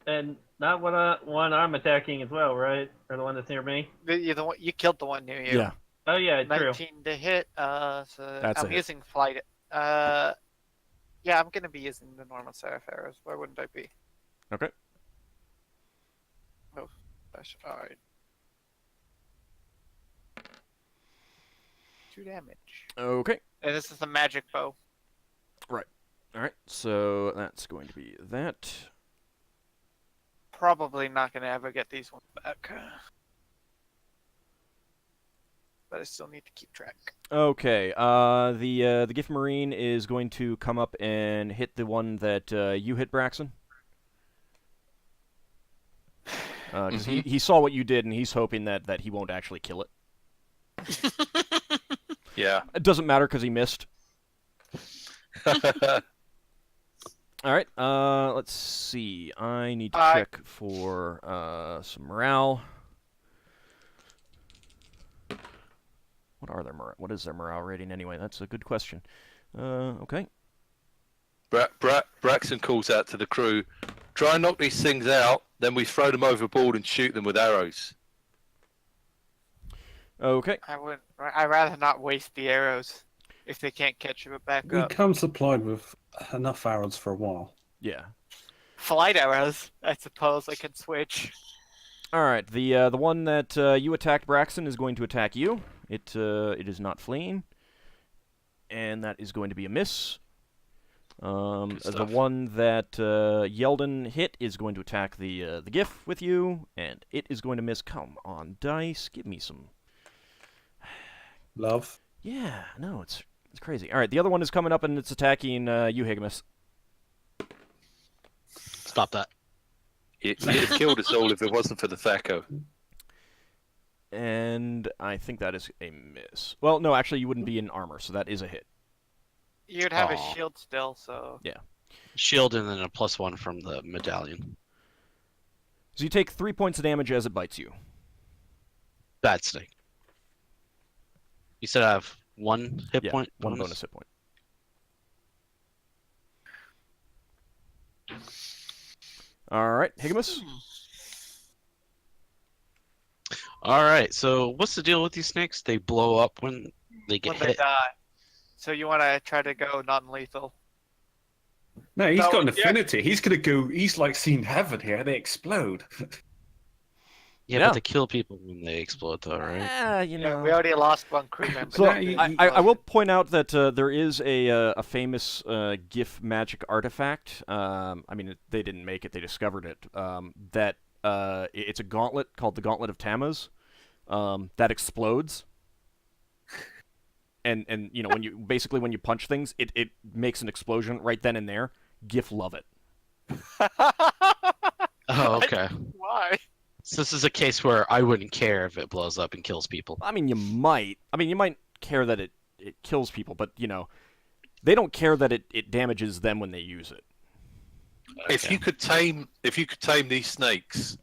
And not one I'm attacking as well, right? Or the one that's near me? You killed the one near you. Yeah. Oh yeah, true. 19 to hit. So That's a I'm hit. using flight. Yeah, I'm gonna be using the normal seraph arrows. Why wouldn't I be? Okay. Oh, that's alright. 2 damage. Okay. And this is a magic bow. All right. So that's going to be that. Probably not gonna ever get these ones back. But I still need to keep track. Okay. The Giff Marine is going to come up and hit the one that you hit, Braxon. Because he saw what you did, and he's hoping that he won't actually kill it. yeah. It doesn't matter because he missed. All right. Let's see. I need to check for some morale. What is their morale rating anyway? That's a good question. Okay. Braxon calls out to the crew, try and knock these things out, then we throw them overboard and shoot them with arrows. Okay. I'd rather not waste the arrows if they can't catch it back We up. come supplied with enough arrows for a while. Yeah. Flight arrows, I suppose I can switch. All right. The one that you attacked, Braxon, is going to attack you. It is not fleeing, and that is going to be a miss. The stuff. one that Yeldan hit is going to attack the Giff with you, and it is going to miss. Come on, dice, give me some. Love. Yeah, no, it's crazy. All right, the other one is coming up, and it's attacking you, Higgimus. Stop that. He'd have killed us all if it wasn't for the Thaco. And I think that is a miss. Well, no, actually, you wouldn't be in armor, so that is a hit. You'd have a Aw. shield still, so. Shield and then a +1 from the medallion. So you take 3 points of damage as it bites you. Bad snake. You said I have 1 hit Yeah, point? one bonus hit point. All right, Higgimus. Alright, so what's the deal with these snakes? They blow up when they get When they hit. die. So you want to try to go non-lethal. No, he's No, got an yeah. affinity. He's gonna go. He's like seen heaven here. They explode. Yeah, Yeah. but they kill people when they explode, though, right? Ah, you Yeah, know. we already lost one crew member. So Yeah, you- I will point out that there is a famous Giff magic artifact. I mean, they didn't make it; they discovered it. That it's a gauntlet called the Gauntlet of Tammuz that explodes. And you know when you punch things, it makes an explosion right then and there. Giff love it. Oh, okay. Why? So this is a case where I wouldn't care if it blows up and kills people. I mean, you might. I mean, you might care that it kills people, but you know, they don't care that it damages them when they use it. If you could tame these snakes,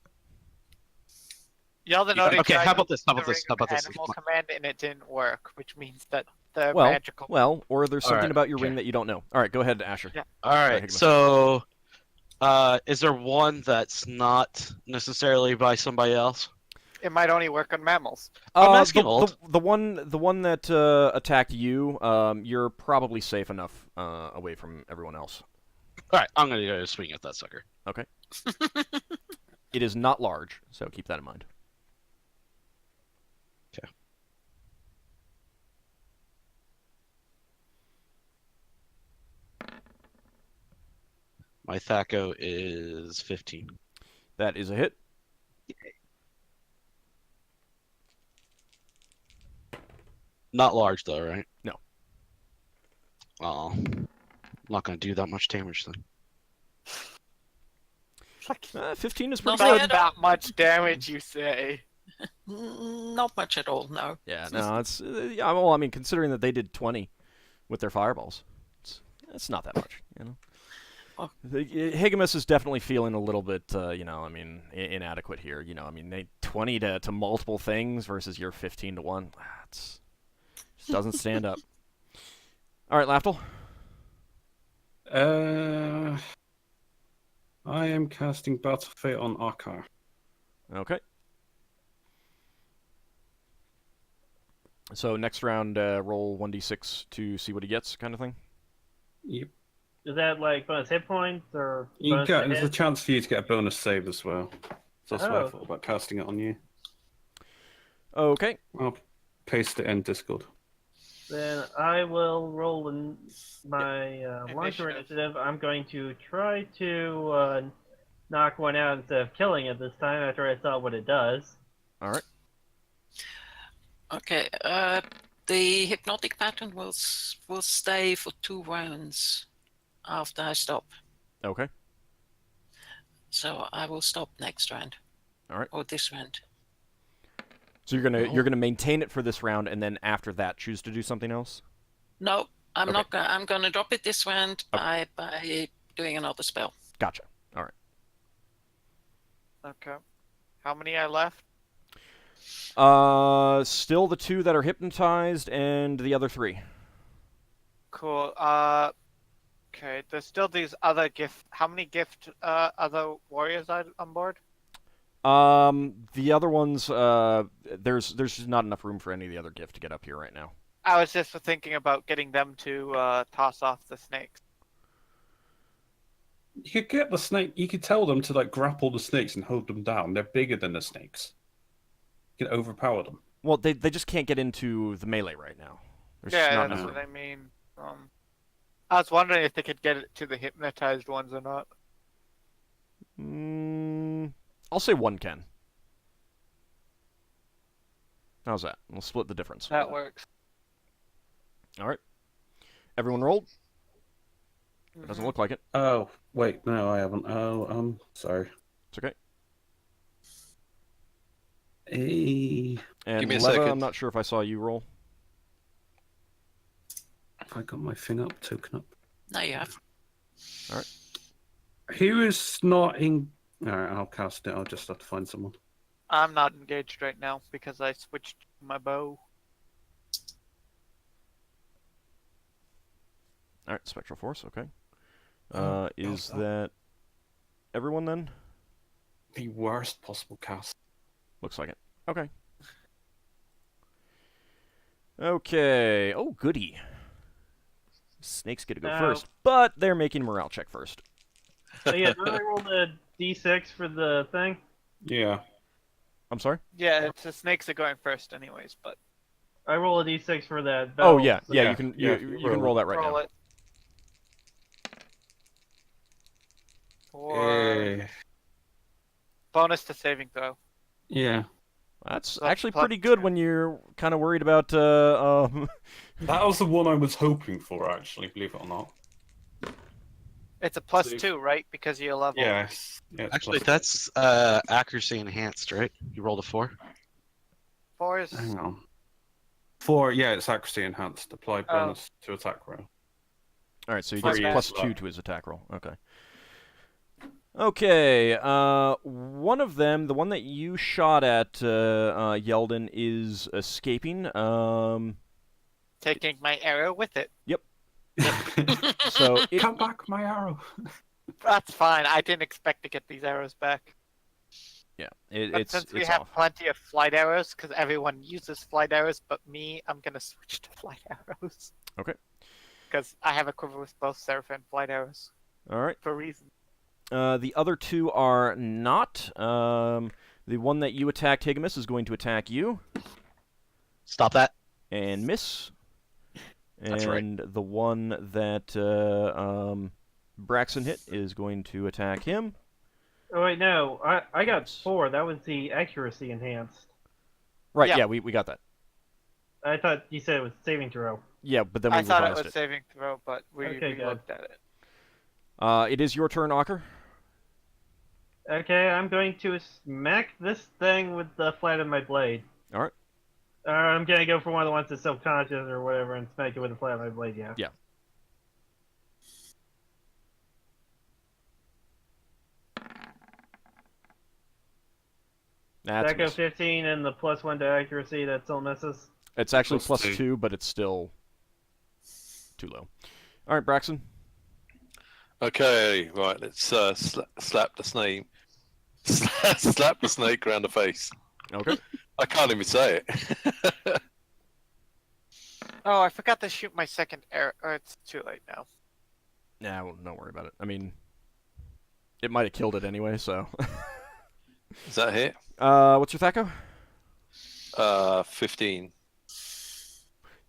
Yeldan already Okay, tried how about this? How about the this? How about this? animal command and it didn't work, which means that the Well, magical. or there's All something right, about your okay. ring that you don't know. All right, go ahead, Asher. Yeah. All right, Higgimus. so is there one that's not necessarily by somebody else? It might only work on mammals. I'm asking the Old. one that attacked you, you're probably safe enough away from everyone else. All right, I'm gonna go swing at that sucker. Okay. It is not large, so keep that in mind. Okay. My Thaco is 15. That is a hit. Not large though, right? No. Oh, I'm not gonna do that much damage then. 15 is pretty Not good. bad. Not that much damage, you say? Not much at all, no. Yeah, no, it's yeah. Well, I mean, considering that they did 20 with their fireballs, it's not that much, you know. Oh. Higgimus is definitely feeling a little bit, you know, I mean, inadequate here. You know, I mean, they 20 to multiple things versus your 15 to 1. It just doesn't stand up. All right, Lafdul. I am casting Battle Fate on Ockar. Okay. So next round, roll 1d6 to see what he gets, kind of thing. Yep. Is that like bonus hit points or bonus to There's a hit? chance for you to get a bonus save as well. So that's why I Oh. thought about casting it on you. Okay. I'll paste it in Discord. Then I will roll my long-term Initiative. initiative. I'm going to try to knock one out instead of killing it this time after I saw what it does. All right. Okay, the hypnotic pattern will stay for 2 rounds after I stop. Okay. So I will stop next round. All right. Or this round. So you're gonna maintain it for this round, and then after that, choose to do something else. No, I'm Okay. not gonna. I'm gonna drop it this round Okay. by doing another spell. Gotcha. All right. Okay. How many are left? Still the 2 that are hypnotized, and the other 3. Cool. Okay. There's still these other gift. How many gift other warriors are on board? The other ones, there's just not enough room for any of the other gift to get up here right now. I was just thinking about getting them to toss off the snakes. You could get the snake. You could tell them to like grapple the snakes and hold them down. They're bigger than the snakes. You can overpower them. Well, they just can't get into the melee right now. There's Yeah, not that's enough what room. I mean. I was wondering if they could get it to the hypnotized ones or not. I'll say 1 can. How's that? We'll split the difference. That works. All right. Everyone rolled? Mm-hmm. Doesn't look like it. Oh wait, no, I haven't. Oh, sorry. It's okay. And Give me a Leva, second. I'm not sure if I saw you roll. I got my thing up, token up. No, you have. Who is not in? All right, I'll cast it. I'll just have to find someone. I'm not engaged right now because I switched my bow. All right, Spectral Force, okay. Is oh. that everyone then? The worst possible cast. Looks like it. Okay. Okay. Oh, goody. Snakes get to go Now- first, but they're making a morale check first. So yeah, then I rolled a d6 for the thing. Yeah. I'm sorry? Yeah, it's the snakes are going first anyways, but I roll a d6 for that. Oh, bell, yeah. so- Yeah, yeah, you can yeah, you you can roll that right roll now. it. For Eh, bonus to saving throw. yeah. That's Plus- actually plus pretty good 10. when you're kind of worried about That was the one I was hoping for, actually, believe it or not. It's a plus So- 2, right? Because you're level. Yes. Yeah, it's Actually, plus- that's accuracy enhanced, right? You rolled a 4. 4 is. Hang on. 4, yeah, it's accuracy enhanced. Apply bonus to attack roll. All right, so he My gets bad. plus 2 to his attack roll. Okay. Okay. One of them, the one that you shot at, Yeldan, is escaping. Taking my arrow with it. So it, Come back, my arrow. That's fine. I didn't expect to get these arrows back. yeah, But it's since we it's have off. plenty of flight arrows, because everyone uses flight arrows, but me, I'm gonna switch to flight arrows. Okay. Because I have a quiver with both Seraph and flight arrows All right. for a reason. The other two are not. The one that you attacked, Higgimus, is going to attack you Stop that. and miss. That's right. And the one that Braxon hit is going to attack him. Oh wait, no, I got 4. That was the accuracy enhanced. Right, Yeah. yeah, we got that. I thought you said it was saving throw. Yeah, but then we I thought it revised was saving throw, but we Okay, good. looked at it. It is your turn, Ockar. Okay, I'm going to smack this thing with the flat of my blade. All right. I'm gonna go for one of the ones that's self-conscious or whatever and smack it with the flat of my blade, yeah. Yeah. That's That a go miss. 15 and the +1 to accuracy, that still misses. It's actually Plus plus 2. 2, but it's still too low. All right, Braxon. Okay, right. Let's slap the snake. Slap the snake around the face. Okay. I can't even say it. Oh, I forgot to shoot my second arrow. Oh, it's too late now. Nah, well, don't worry about it. I mean, it might have killed it anyway, so. Is that a hit? What's your Thaco? 15.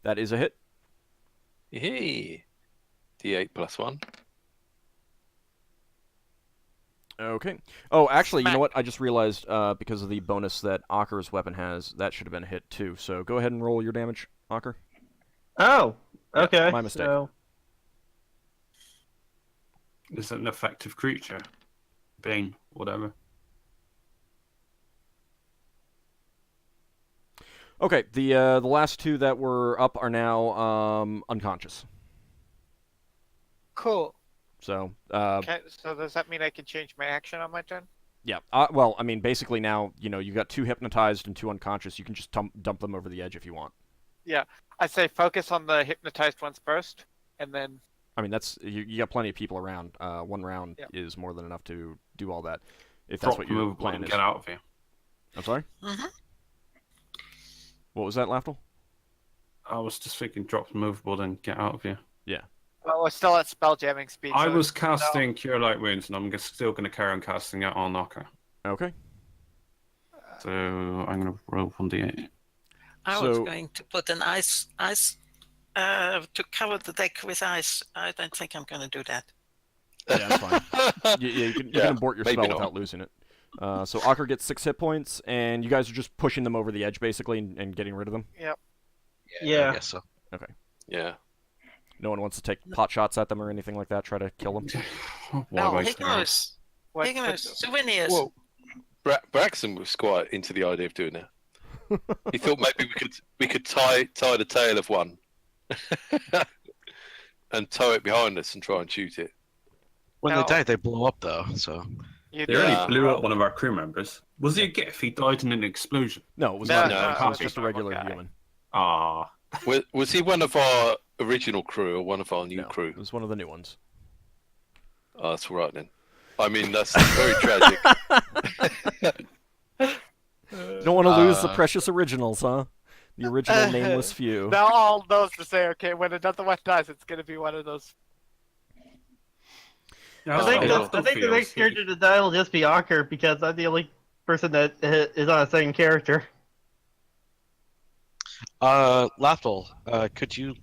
That is a hit. Yay. D8 plus 1. Okay. Oh, actually, you know Smack. what? I just realized because of the bonus that Ockar's weapon has, that should have been a hit too. So go ahead and roll your damage, Ockar. Oh, Yeah, okay. my mistake. So, Is it an effective creature? Being whatever. Okay. The last two that were up are now unconscious. Cool. So Okay, so does that mean I can change my action on my turn? yeah. Well, I mean, basically now you've got 2 hypnotized and 2 unconscious. You can just dump them over the edge if you want. I say focus on the hypnotized ones first, and then I mean, that's you got plenty of people around. 1 round Yep. is more than enough to do all that. If that's Drop what your movable plan and is. get out of here. I'm sorry. Mhm. What was that, Lafdul? I was just thinking drop movable and get out of here. well, we're still at spell jamming speed. I so was it's- casting Cure Light Wounds, and I'm still going to carry on casting it on Ockar. Okay. So I'm going to roll 1d8. I was So- going to put an ice to cover the deck with ice. I don't think I'm going to do that. Yeah, that's fine. You can abort your maybe spell not. without losing it. So Ockar gets 6 hit points, and you guys are just pushing them over the edge, basically, and getting rid of them. Yeah. I guess so. Yeah. No one wants to take pot shots at them or anything like that, try to kill them. Why No, waste arrows? What- Higgimus, souvenirs. Well, Braxon was quite into the idea of doing that. He thought maybe we could tie the tail of one and tow it behind us and try and shoot it. When No. they die, they blow up though. So You They do. already Yeah. blew up one of our crew members. Was he a Giff? He died in an explosion. No, it was No, not. no, It was okay. just a regular Okay. human. Ah, Was he one of our original crew or one of our new No, crew? it was one of the new ones. Oh, that's all right then. I mean, that's very tragic. Don't want to lose the precious originals, huh? The original nameless few. Now all knows to say, okay, when another one dies, it's gonna be one of those. yeah, I think, Oh, the, yeah. I think the next character to die will just be Ockar because I'm the only person that is on a second character. Lafdul, could you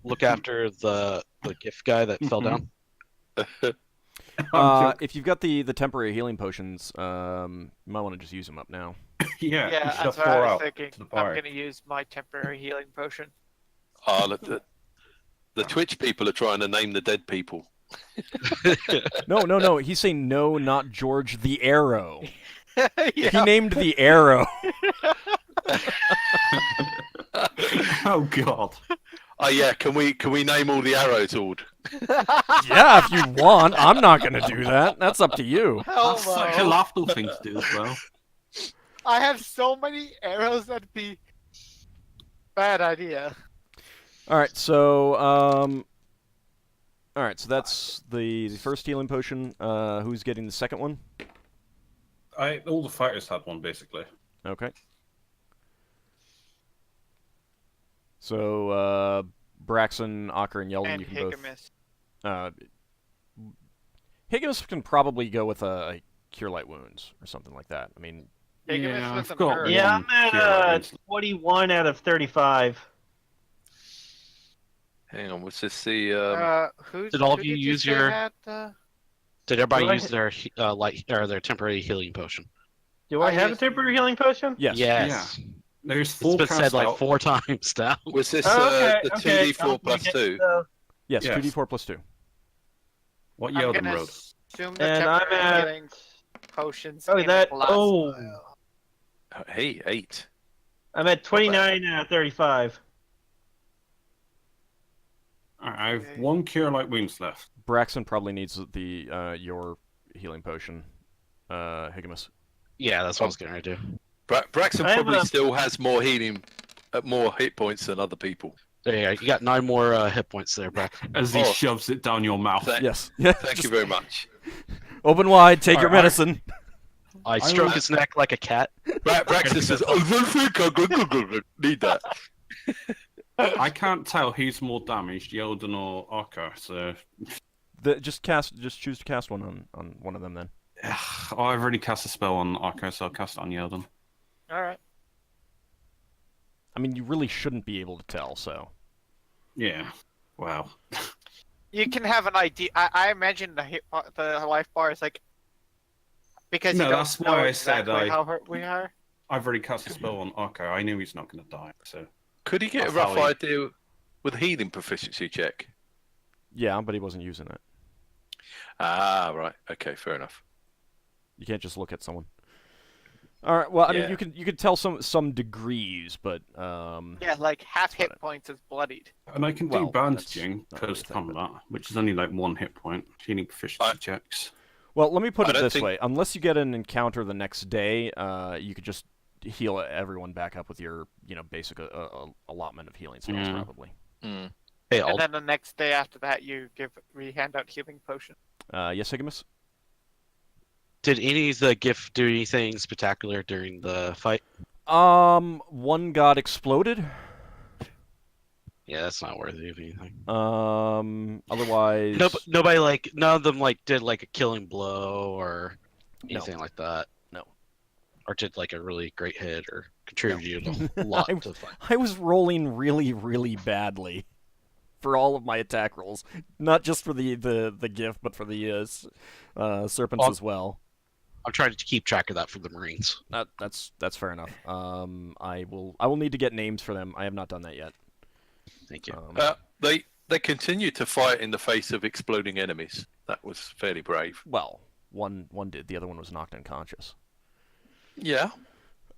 look after the gift guy that fell down? If you've got the temporary healing potions, you might want to just use them up now. Yeah, you Yeah, should have that's what 4 I was out thinking. to the I'm party. gonna use my temporary healing potion. Oh, look, the Twitch people are trying to name the dead people. No. He's saying no, not George the Arrow. Yeah. He named the Arrow. Oh God. Oh yeah, can we name all the arrows, Ord? Yeah, if you want. I'm not gonna do that. That's up to you. That's such a Hello. laughable thing to do as well. I have so many arrows that'd be bad idea. All right, so that's the first healing potion. Who's getting the second one? All the fighters had one basically. Okay. So Braxon, Ockar, and Yeldan, And you can Higgimus. both. Higgimus can probably go with a cure light wounds or something like that. I mean, Higgimus Yeah, was I've got hurt. Yeah, one I'm at cure light wounds. 21 out of 35. Hang on, what's this? The Did all of who you did use say your- had, Did everybody Do I- use their light or their temporary healing potion? Do I have a yes. temporary healing potion? yes. Yes. There's It's 4 been cast said like out. 4 times now. was this Oh, okay, the okay. 2d4 plus 2? Yes, Yes. 2d4 plus 2. What I'm Yeldan gonna road? assume the And I'm temporary at- healing potions. Oh, in that- last oh. vial. Hey, 8. I'm at 29 out of 35. Alright, I have Okay. 1 cure light wounds left. Braxon probably needs the your healing potion. Higgimus. Yeah, that's what I was going to do. Braxon I have probably a- still has more healing, more hit points than other people. There you go. You got 9 more hit points there, Brad. As he Oh. shoves it down your mouth. Yes. Yeah. Thank you very much. Open wide. Take your Alright, medicine. I stroke his neck like a cat. Braxton says, "I don't think I need that." I can't tell who's more damaged, Yeldan or Ockar, so Just choose to cast one on one of them then. I've already cast a spell on Ockar, so I'll cast it on Yeldan. All right. I mean, you really shouldn't be able to tell. So Yeah. Wow. You can have an idea. I imagine the life bar is like because No, you don't that's know why I said exactly how hurt we are. I've already cast a spell on Ockar. I knew he's not going to die, so Could he get a That's rough how he- idea with healing proficiency check? yeah, but he wasn't using it. Ah, right. Okay, fair enough. You can't just look at someone. All right. Well, I Yeah. mean, you could tell some degrees, but Yeah, like half hit about points is bloodied. and I can Well, do bandaging that's not really a post thing, combat, which is only like 1 hit point. Healing proficiency I- checks. well, let me put I it don't this think- way: unless you get an encounter the next day, you could just heal everyone back up with your basic allotment of healing spells, Yeah. probably. Mm. Hey, And Ald. then the next day after that, we hand out healing potion. Yes, Higgimus? Did any of the Giff do anything spectacular during the fight? One got exploded. Yeah, that's not worthy of anything. Otherwise, Nobody like none of them like did like a killing blow or No. anything like that. No. Or did like a really great hit or contributed a lot to the fight. I was rolling really, really badly for all of my attack rolls, not just for the gift, but for the serpents Oh. as well. I'm trying to keep track of that for the Marines. That's fair enough. I will need to get names for them. I have not done that yet. Thank you. They continued to fight in the face of exploding enemies. That was fairly brave. Well, one did. The other one was knocked unconscious. Yeah.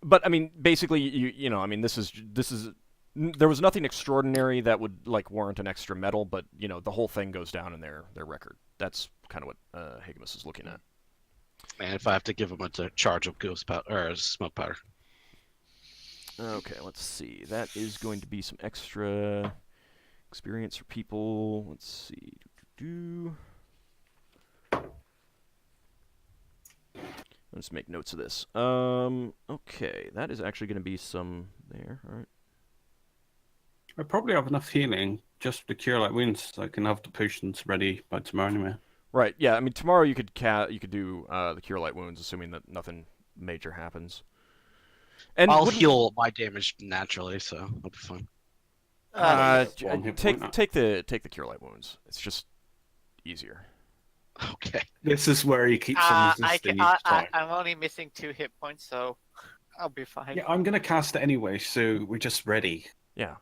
But I mean, basically, you know, I mean, this is there was nothing extraordinary that would like warrant an extra medal, but you know, the whole thing goes down in their record. That's kind of what Higgimus is looking at. And if I have to give them a charge of ghost powder or smoke powder. Okay, let's see. That is going to be some extra experience for people. Let's see. Let's make notes of this. Okay, that is actually going to be some there. All right. I probably have enough healing just to cure like wounds, so I can have the potions ready by tomorrow anyway. Right. Yeah. I mean, tomorrow you could do the cure light wounds, assuming that nothing major happens. And I'll wouldn't- heal my damage naturally, so I'll be fine. One hit take point. take the cure light wounds. It's just easier. Okay. This is where he keeps on resisting each time. I'm only missing 2 hit points, so I'll be fine. Yeah, I'm gonna cast it anyway, so we're just ready. Yeah.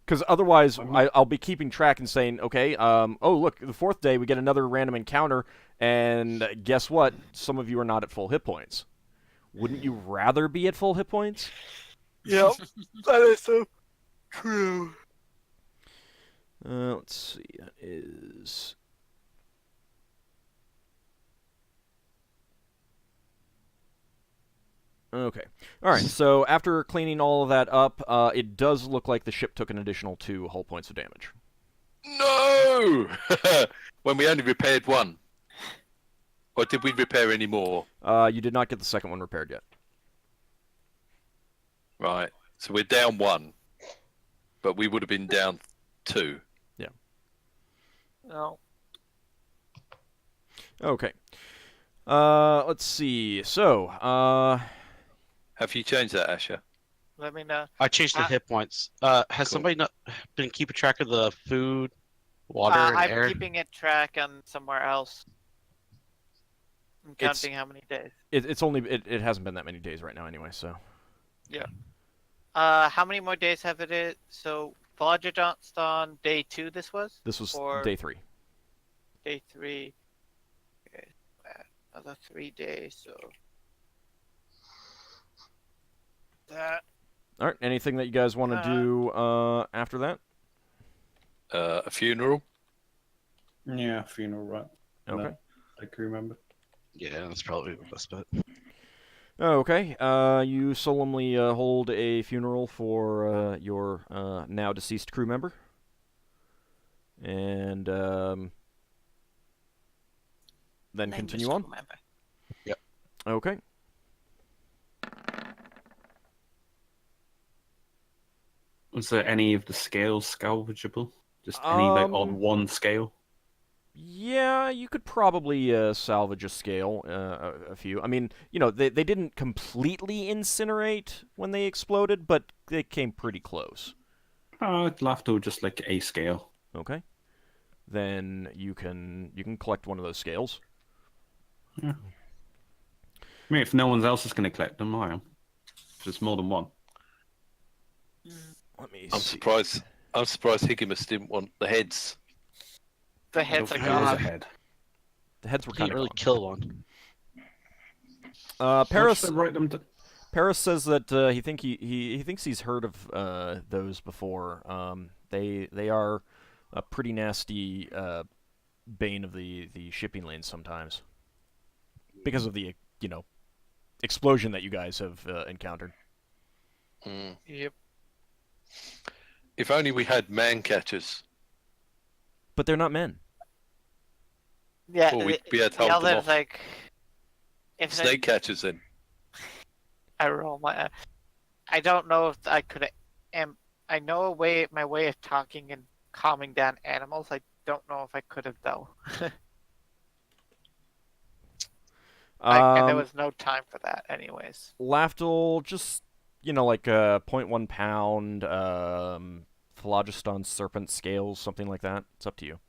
Because otherwise, I'll be keeping track and saying, okay, oh, look, the 4th day we get another random encounter, and guess what? Some of you are not at full hit points. Wouldn't you rather be at full hit points? Yep, that is so true. Let's see. That is... Okay. All right, so after cleaning all of that up, it does look like the ship took an additional 2 hull points of damage. No! When we only repaired 1. Or did we repair any more? You did not get the second one repaired yet. Right. So we're down 1. But we would have been down 2. Yeah. No. Okay. Let's see. So, Have you changed that, Asher? Let me know. I changed the hit points. Has somebody not been keeping track of the food, water, and I'm air? keeping it track on somewhere else. I'm counting how many days. it's only it hasn't been that many days right now anyway. So. Yeah. How many more days have it is? So Flodgedon day 2 this was? This was Or day 3. day 3. Okay. Another 3 days, so that. All right. Anything that you guys want to do after that? A funeral? Yeah, funeral, right? Okay. No, I can remember. Yeah, that's probably the best bet. Okay. You solemnly hold a funeral for your now deceased crew member, and then Nameless continue on. crew member. Okay. Was there any of the scales salvageable? Just any like on one scale? Yeah, you could probably salvage a scale, a few. I mean, you know, they didn't completely incinerate when they exploded, but they came pretty close. Lafdul just like a scale. Okay. Then you can collect one of those scales. Yeah. I mean, if no one else is going to collect them, I am. If there's more than one. Let me I'm see. surprised Higgimus didn't want the heads. The heads are There was a gone. head. The heads were Can't kind really of kill one. Paris. Should I write them to... Paris says that he thinks he's heard of those before. They are a pretty nasty bane of the shipping lanes sometimes because of the explosion that you guys have encountered. Mm. Yep. If only we had man catchers. But they're not men. Yeah. Or we'd be able to the hold them other off. like. If Snake catchers then. I roll my. I don't know if I could. I know my way of talking and calming down animals. I don't know if I could have though. And there was no time for that, anyways. Lafdul, just like a 0.1 pound phlogiston serpent scales, something like that. It's up to you.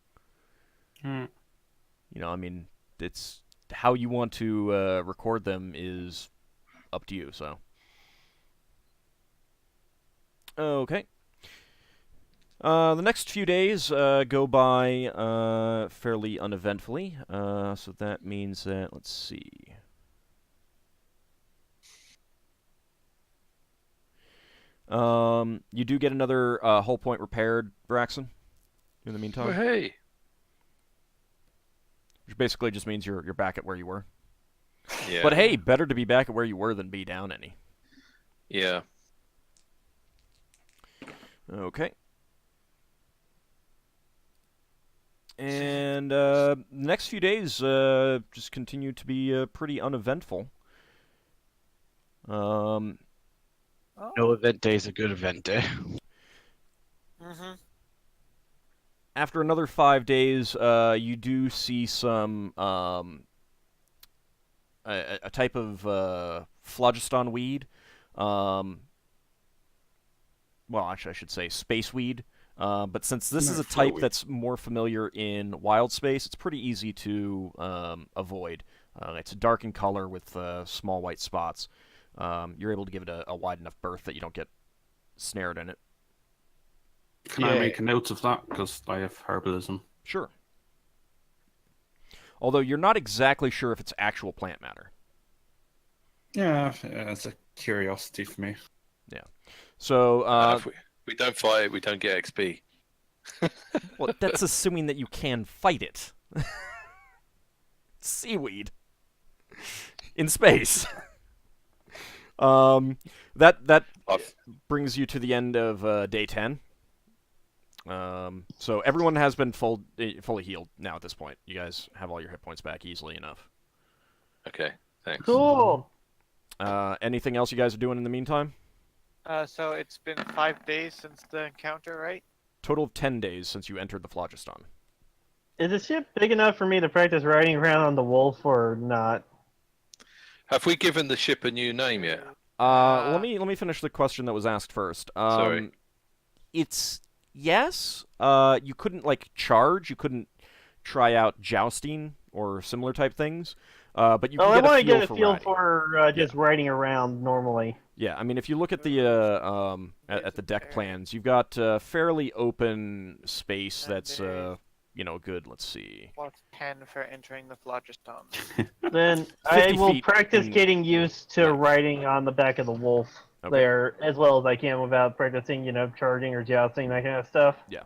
I mean, it's how you want to record them is up to you. So, okay. The next few days go by fairly uneventfully. So that means that, let's see. You do get another hull point repaired, Braxon, in the meantime. Oh, hey. Which basically just means you're back at where you were. Yeah. But hey, better to be back at where you were than be down any. Yeah. Okay. And the next few days just continue to be pretty uneventful. No event day is a good event day. Mm-hmm. After another 5 days, you do see some a type of phlogiston weed. Well, actually, I should say space weed. But since this is a type that's more familiar in wild space, it's pretty easy to avoid. It's dark in color with small white spots. You're able to give it a wide enough berth that you don't get snared in it. Can I make a note of that? Because I have herbalism. Sure. Although you're not exactly sure if it's actual plant matter. Yeah, it's a curiosity for me. Yeah. So, if we don't fight it, we don't get XP. well, that's assuming that you can fight it. Seaweed. In space. That brings you to the end of day 10. So everyone has been fully healed now at this point. You guys have all your hit points back easily enough. Okay, thanks. Cool. Anything else you guys are doing in the meantime? So it's been 5 days since the encounter, right? Total of 10 days since you entered the Phlogiston. Is the ship big enough for me to practice riding around on the wolf or not? Have we given the ship a new name yet? Let me finish the question that was asked first. Sorry. It's yes. You couldn't charge. You couldn't try out jousting or similar type things. But you can I want to get a for feel riding. for just riding around normally. Yeah, I mean, if you look at the at the deck plans, you've got fairly open space that's good. Let's see. What's 10 for entering the Phlogiston? Then I 50 will feet practice in getting used to length. riding on the back of the wolf there as well as I can without practicing, charging or jousting, that kind of stuff. Yeah.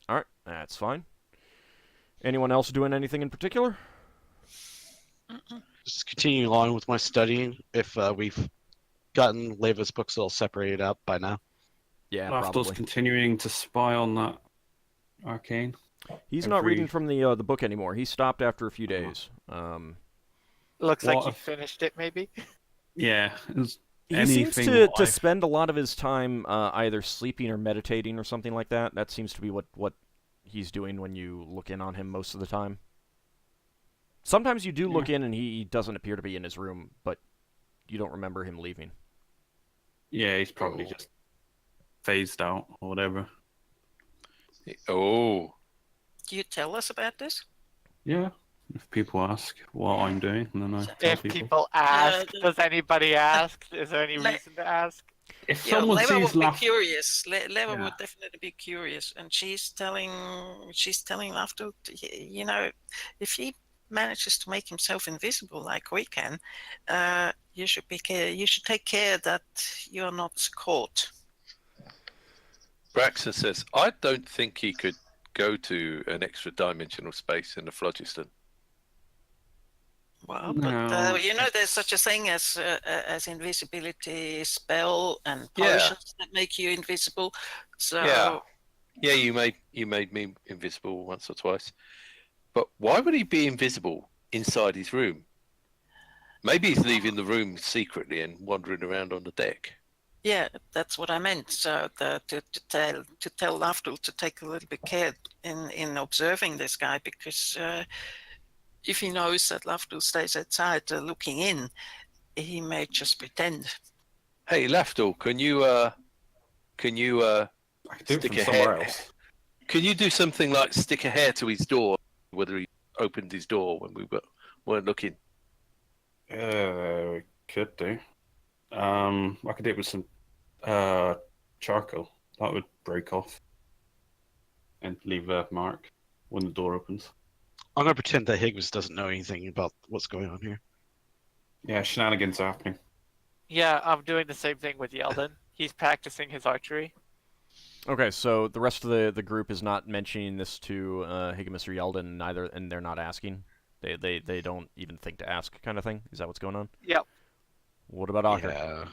All right, that's fine. Anyone else doing anything in particular? Just continuing along with my studying. If we've gotten Leva's books all separated out by now. Yeah, Lafdul's probably. continuing to spy on that arcane. He's not every- reading from the book anymore. He stopped after a few Uh-huh. days. Looks like What you if- finished it, maybe? Yeah. He seems anything to spend a lot of his time either sleeping or meditating or something like that. That seems to be what he's doing when you look in on him most of the time. Sometimes you do look in and he doesn't appear to be in his room, but you don't remember him leaving. Yeah, he's probably just phased out or whatever. Oh, Do you tell us about this? Yeah. If people ask what I'm doing, and then I tell If people. people ask, the- does anybody ask? Is there any Le- reason to ask? If Yeah, someone Leva sees would Laf, be curious. Leva Yeah. would definitely be curious, and she's telling Lafdul, if he manages to make himself invisible like we can, you should take care that you're not caught. Braxon says, I don't think he could go to an extra dimensional space in the Phlogiston. Well, No, but there's such a thing as invisibility spell and Yeah. potions that make you invisible. So Yeah, you made me invisible once or twice. But why would he be invisible inside his room? Maybe he's leaving the room secretly and wandering around on the deck. yeah, that's what I meant. So to tell Lafdul to take a little bit care in observing this guy, because if he knows that Lafdul stays outside looking in, he may just pretend. Hey, Lafdul, can you I could do it stick from a somewhere hair? else. Can you do something like stick a hair to his door, whether he opened his door when we weren't looking? We could do. I could do it with some charcoal. That would break off and leave a mark when the door opens. I'm gonna pretend that Higgimus doesn't know anything about what's going on here. Yeah, shenanigans are happening. Yeah, I'm doing the same thing with Yeldan. He's practicing his archery. Okay, so the rest of the group is not mentioning this to Higgimus or Yeldan neither, and they're not asking. They don't even think to ask, kind of thing. Is that what's going on? Yep. What about Ockar?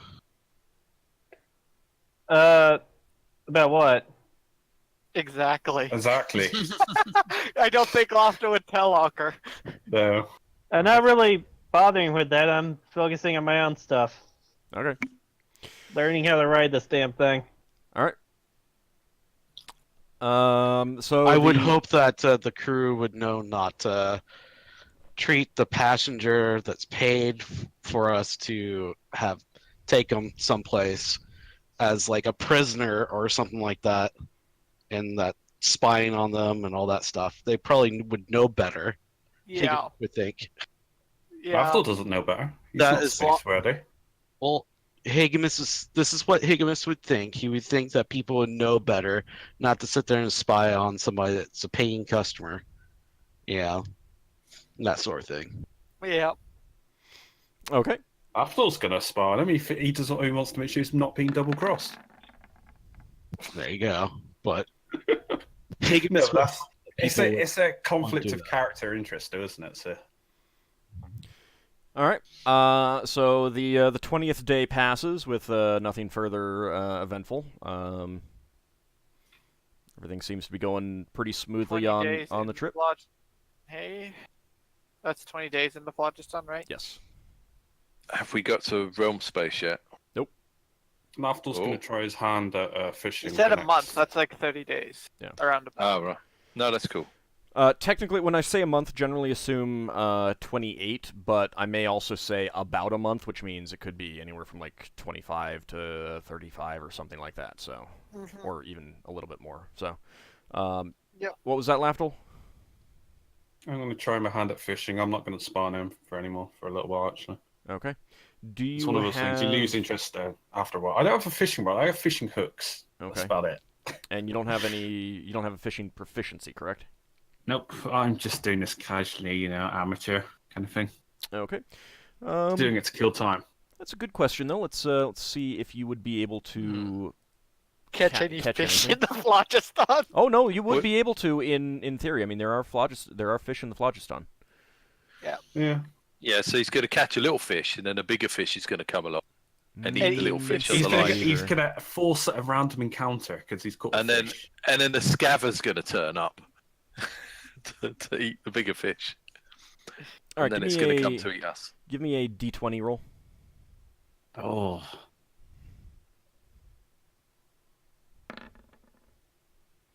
Yeah. About what? Exactly. Exactly. I don't think Lofter would tell Ockar. No. I'm not really bothering with that. I'm focusing on my own stuff. Okay. Learning how to ride this damn thing. All right. So I would hope that the crew would know not to treat the passenger that's paid for us to take them someplace as like a prisoner or something like that, and that spying on them and all that stuff. They probably would know better. Yeah. I would think. Yeah. Lafdul doesn't know better. He's That not is- space worthy. Well, This is what Higgimus would think. He would think that people would know better, not to sit there and spy on somebody that's a paying customer. Yeah, that sort of thing. Yeah. Okay. Lafdul's gonna spy on him. He doesn't. He wants to make sure he's not being double crossed. There you go. But No, Higgimus, that's it's a conflict do of that. character interest, though, isn't it? So All right. So the 20th day passes with nothing further eventful. Everything seems to be going pretty smoothly 20 on days the in trip. Hey, that's 20 days in the Phlogiston, right? Yes. Have we got to realm space yet? Lafdul's Oh. gonna try his hand at fishing. You said the a next- month. That's like 30 days. Yeah. Around a month. Oh, right. No, that's cool. Technically, when I say a month, generally assume 28, but I may also say about a month, which means it could be anywhere from like 25 to 35 or something like that. So, or even a little bit more. So, Yep. What was that, Lafdul? I'm gonna try my hand at fishing. I'm not gonna spawn him for anymore for a little while actually. Okay. Do you It's one of those things you lose interest after a while. I don't have a fishing rod. I have fishing hooks. Okay. That's about it. And you don't have a fishing proficiency, correct? Nope. I'm just doing this casually, amateur kind of thing. Okay. Doing it to kill time. That's a good question, though. Let's see if you would be able to Catch any catch fish anything. in the Phlogiston. Oh no, you would What? be able to in theory. I mean, there are fish in the Phlogiston. Yeah. Yeah, so he's going to catch a little fish, and then a bigger fish is going to come along and eat the little fish He's on the gonna, line. he's gonna force a random encounter because he's caught a And then, fish. and then the scaver's going to turn up to eat the bigger fish, All right, and then give it's me going to a come to eat us. give me a d20 roll. Oh.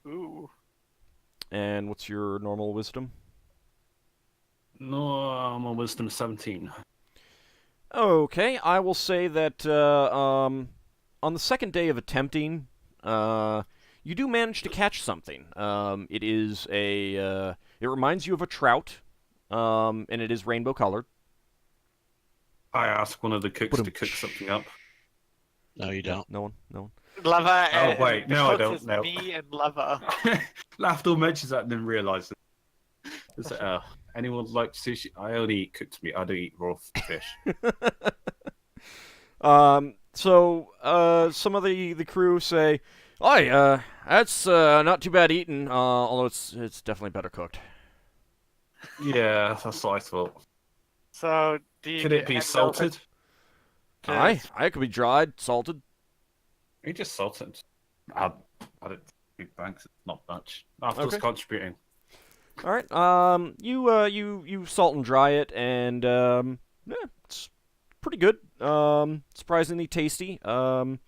Ooh. And what's your normal wisdom? No, I'm on wisdom 17. Okay, I will say that on the second day of attempting, you do manage to catch something. It reminds you of a trout, and it is rainbow colored. I ask one of the cooks to Ba-dum. cook something up. no, you don't. No one. Lava. Oh, wait, the no, I cooks don't, is no. Me and Lava. Lafdul mentions that and then realises. Is it, anyone like sushi? I only eat cooked meat. I don't eat raw fish. So some of the crew say, "Oh, that's not too bad eating. Although it's definitely better cooked." Yeah, that's what I thought. So, do you Could it get be hand salted? over Aye, to- it could be dried, salted. You just salt it. I don't think thanks. It's not much. Lafdul's Okay. contributing. All right. You salt and dry it, and yeah, it's pretty good. Surprisingly tasty. Definitely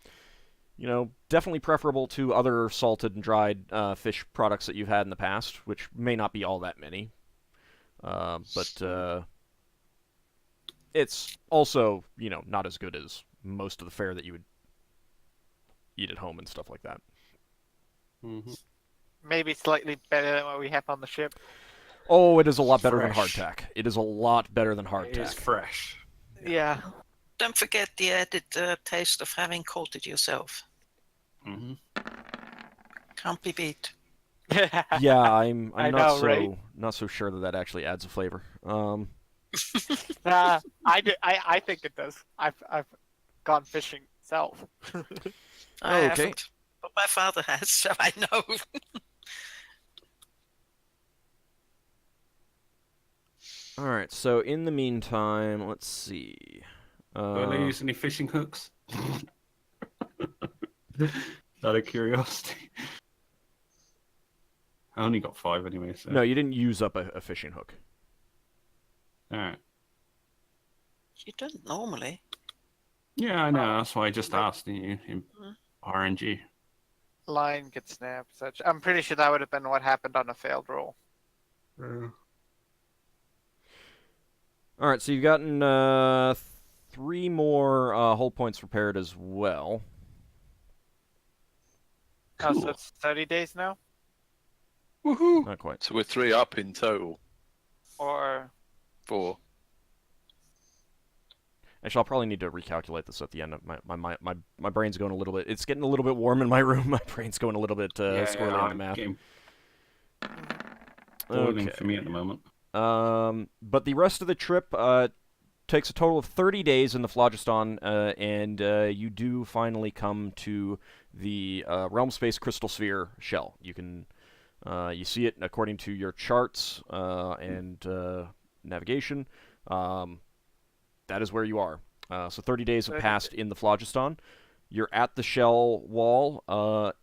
preferable to other salted and dried fish products that you've had in the past, which may not be all that many. But it's also, not as good as most of the fare that you would eat at home and stuff like that. Mm-hmm. Maybe slightly better than what we have on the ship. Oh, it is a lot better than Fresh. hardtack. It is a lot better than It's hardtack. fresh. Yeah. Don't forget the added taste of having caught it yourself. Mm-hmm. Can't be beat. Yeah, I'm I not know, right? not so sure that actually adds a flavor. I think it does. I've gone fishing myself. I Okay. haven't, but my father has, so I know. All right. So in the meantime, let's see. Do I use any fishing hooks? Out of curiosity. I only got 5 anyway, so. No, you didn't use up a fishing hook. Alright. You don't normally. Yeah, I know. That's why I just asked you in RNG. Line gets snapped. Such. I'm pretty sure that would have been what happened on a failed roll. All right. So you've gotten 3 more hull points repaired as well. Oh, Cool. so it's 30 days now? Woohoo! Not quite. So we're 3 up in total. Or 4. Actually, I'll probably need to recalculate this at the end. My brain's going a little bit. It's getting a little bit warm in my room. My brain's going a little bit squirrely on the I'm math. getting boiling Okay. for me at the moment. But the rest of the trip takes a total of 30 days in the Phlogiston, and you do finally come to the Realm Space Crystal Sphere shell. You see it according to your charts and navigation. That is where you are. So 30 days have passed in the Phlogiston. You're at the shell wall.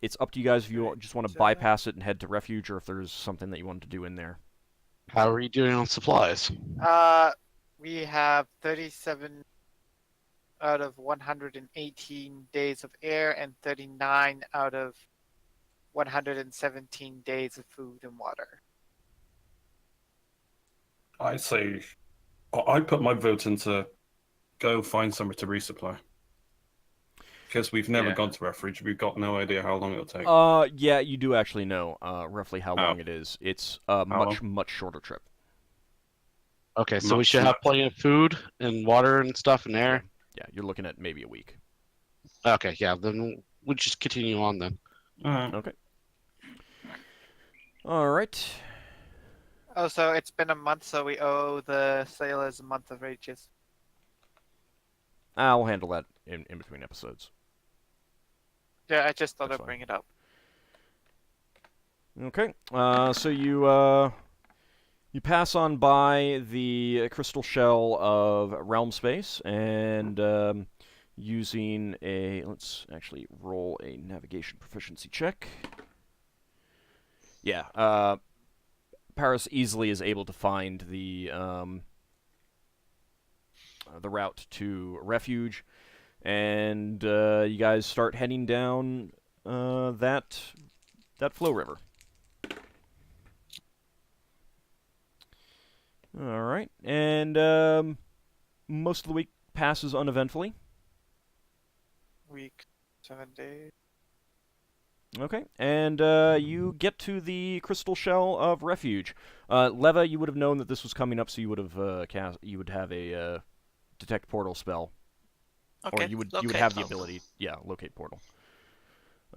It's up to you guys if you just want to bypass it and head to Refuge, or if there's something that you want to do in there. How are you doing on supplies? We have 37 out of 118 days of air and 39 out of 117 days of food and water. I say, I put my vote into go find somewhere to resupply. Because we've never gone to Refuge, we've got no idea how long it'll take. Yeah, you do actually know roughly how long it is. It's a much shorter trip. Okay, so we should have plenty of food and water and stuff in there. Yeah, you're looking at maybe a week. Okay, yeah, then we'll just continue on then. Okay. All right. Oh, so it's been a month, so we owe the sailors a month of wages. I'll handle that in between episodes. Yeah, I just thought That's I'd bring it up. Okay. So you pass on by the crystal shell of Realm Space, and using let's actually roll a navigation proficiency check. Yeah, Paris easily is able to find the route to Refuge, and you guys start heading down that flow river. All right, and most of the week passes uneventfully. Week, 7 days. Okay, and you get to the crystal shell of Refuge. Leva, you would have known that this was coming up, so you would have you would have a detect portal spell, Okay. or you would locate have the portal. ability, locate portal.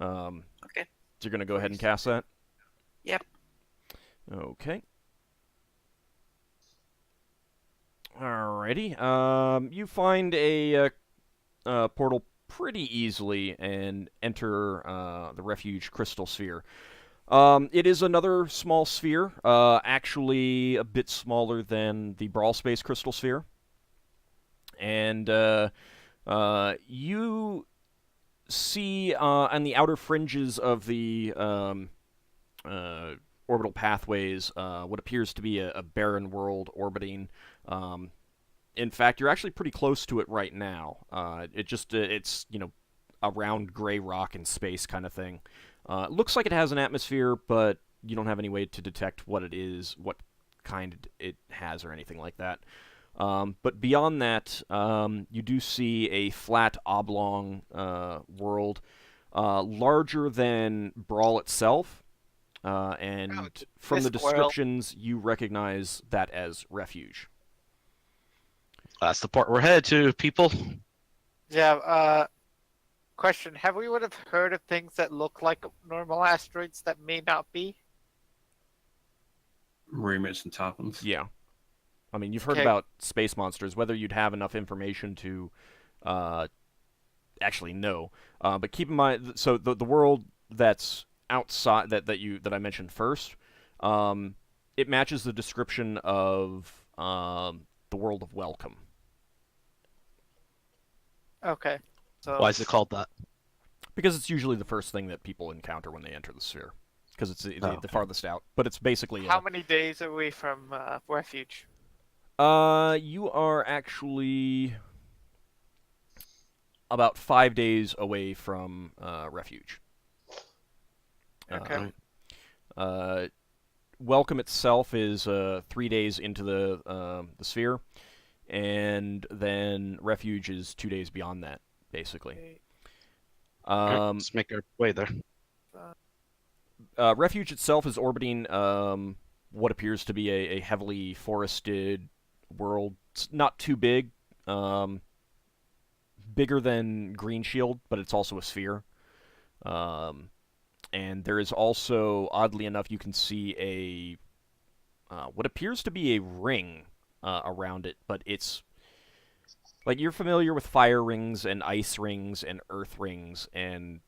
Okay. So you're gonna go ahead and cast that. Yep. Okay. Alrighty. You find a portal pretty easily and enter the Refuge Crystal Sphere. It is another small sphere, actually a bit smaller than the Brawl Space Crystal Sphere. And you see on the outer fringes of the orbital pathways what appears to be a barren world orbiting. In fact, you're actually pretty close to it right now. It's a round gray rock in space kind of thing. It looks like it has an atmosphere, but you don't have any way to detect what it is, what kind it has, or anything like that. But beyond that, you do see a flat oblong world, larger than Brawl itself, and from the descriptions, you recognize that as Refuge. That's the part we're headed to, people. Yeah, question. Have we would have heard of things that look like normal asteroids that may not be? Rumors and happens. Yeah. I mean, you've heard Okay. about space monsters. Whether you'd have enough information to actually know. But keep in mind, so the world that's outside that I mentioned first, it matches the description of the world of Welcome. Okay. So Why is it called that? Because it's usually the first thing that people encounter when they enter the sphere. Because it's the farthest out. But it's basically... how many days are we from Refuge? You are actually about 5 days away from Refuge. Okay. Welcome itself is 3 days into the sphere, and then Refuge is 2 days beyond that, basically. Let's make our way there. Refuge itself is orbiting what appears to be a heavily forested world. It's not too big. bigger than Green Shield, but it's also a sphere. And there is also, oddly enough, you can see what appears to be a ring around it, but it's like you're familiar with fire rings and ice rings and earth rings, and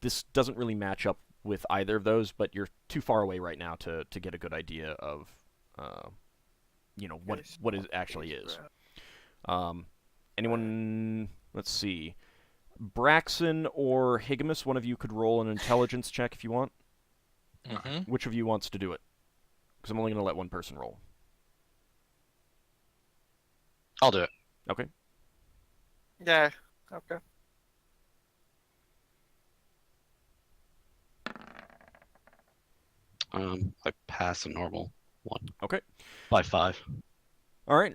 this doesn't really match up with either of those, but you're too far away right now to get a good idea of what it actually is. Anyone? Let's see. Braxon or Higgimus, one of you could roll an intelligence check if you want. Mm-hmm. Which of you wants to do it? Because I'm only going to let one person roll. I'll do it. Okay. Yeah. Okay. I pass a normal one. Okay. By 5. All right.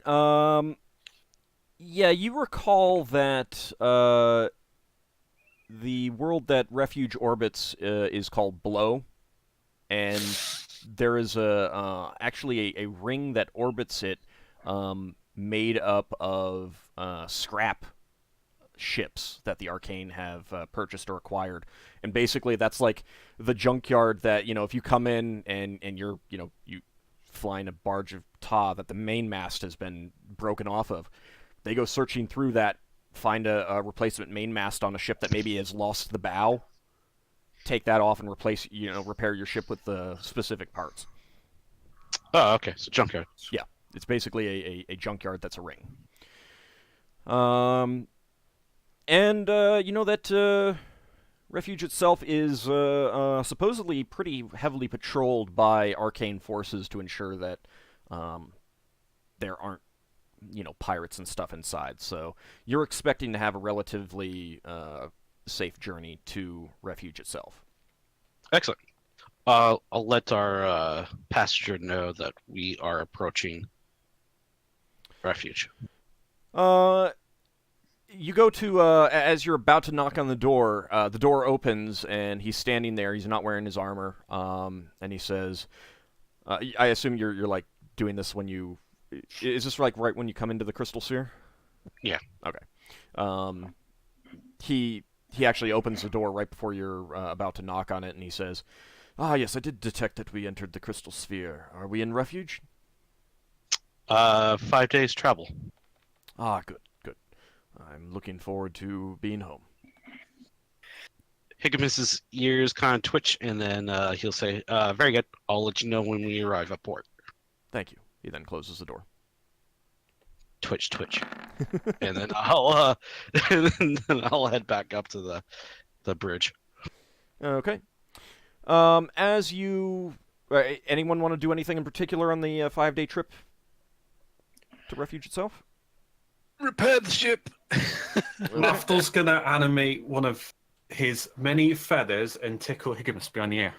Yeah, you recall that the world that Refuge orbits is called Blow, and there is actually a ring that orbits it, made up of scrap ships that the Arcane have purchased or acquired, and basically that's like the junkyard that if you come in and you're you flying a barge of tar that the main mast has been broken off of. They go searching through that, find a replacement mainmast on a ship that maybe has lost the bow, take that off and repair your ship with the specific parts. Oh, okay. So junkyard. Yeah, it's basically a junkyard that's a ring. That Refuge itself is supposedly pretty heavily patrolled by arcane forces to ensure that there aren't pirates and stuff inside. So you're expecting to have a relatively safe journey to Refuge itself. Excellent. I'll let our passenger know that we are approaching Refuge. You go to, as you're about to knock on the door opens, and he's standing there. He's not wearing his armor, and he says, I assume you're like doing this when you... Is this like right when you come into the Crystal Sphere? Yeah. Okay. He actually opens the door right before you're about to knock on it, and he says, yes, I did detect that we entered the Crystal Sphere. Are we in Refuge? 5 days travel. Good. I'm looking forward to being home. Higgimus's ears kind of twitch, and then he'll say, very good. I'll let you know when we arrive at port. Thank you. He then closes the door. Twitch. And then I'll head back up to the bridge. Okay. As you... anyone want to do anything in particular on the 5-day trip to Refuge itself? Repair the ship. Lafdul's going to animate one of his many feathers and tickle Higgimus behind the ear.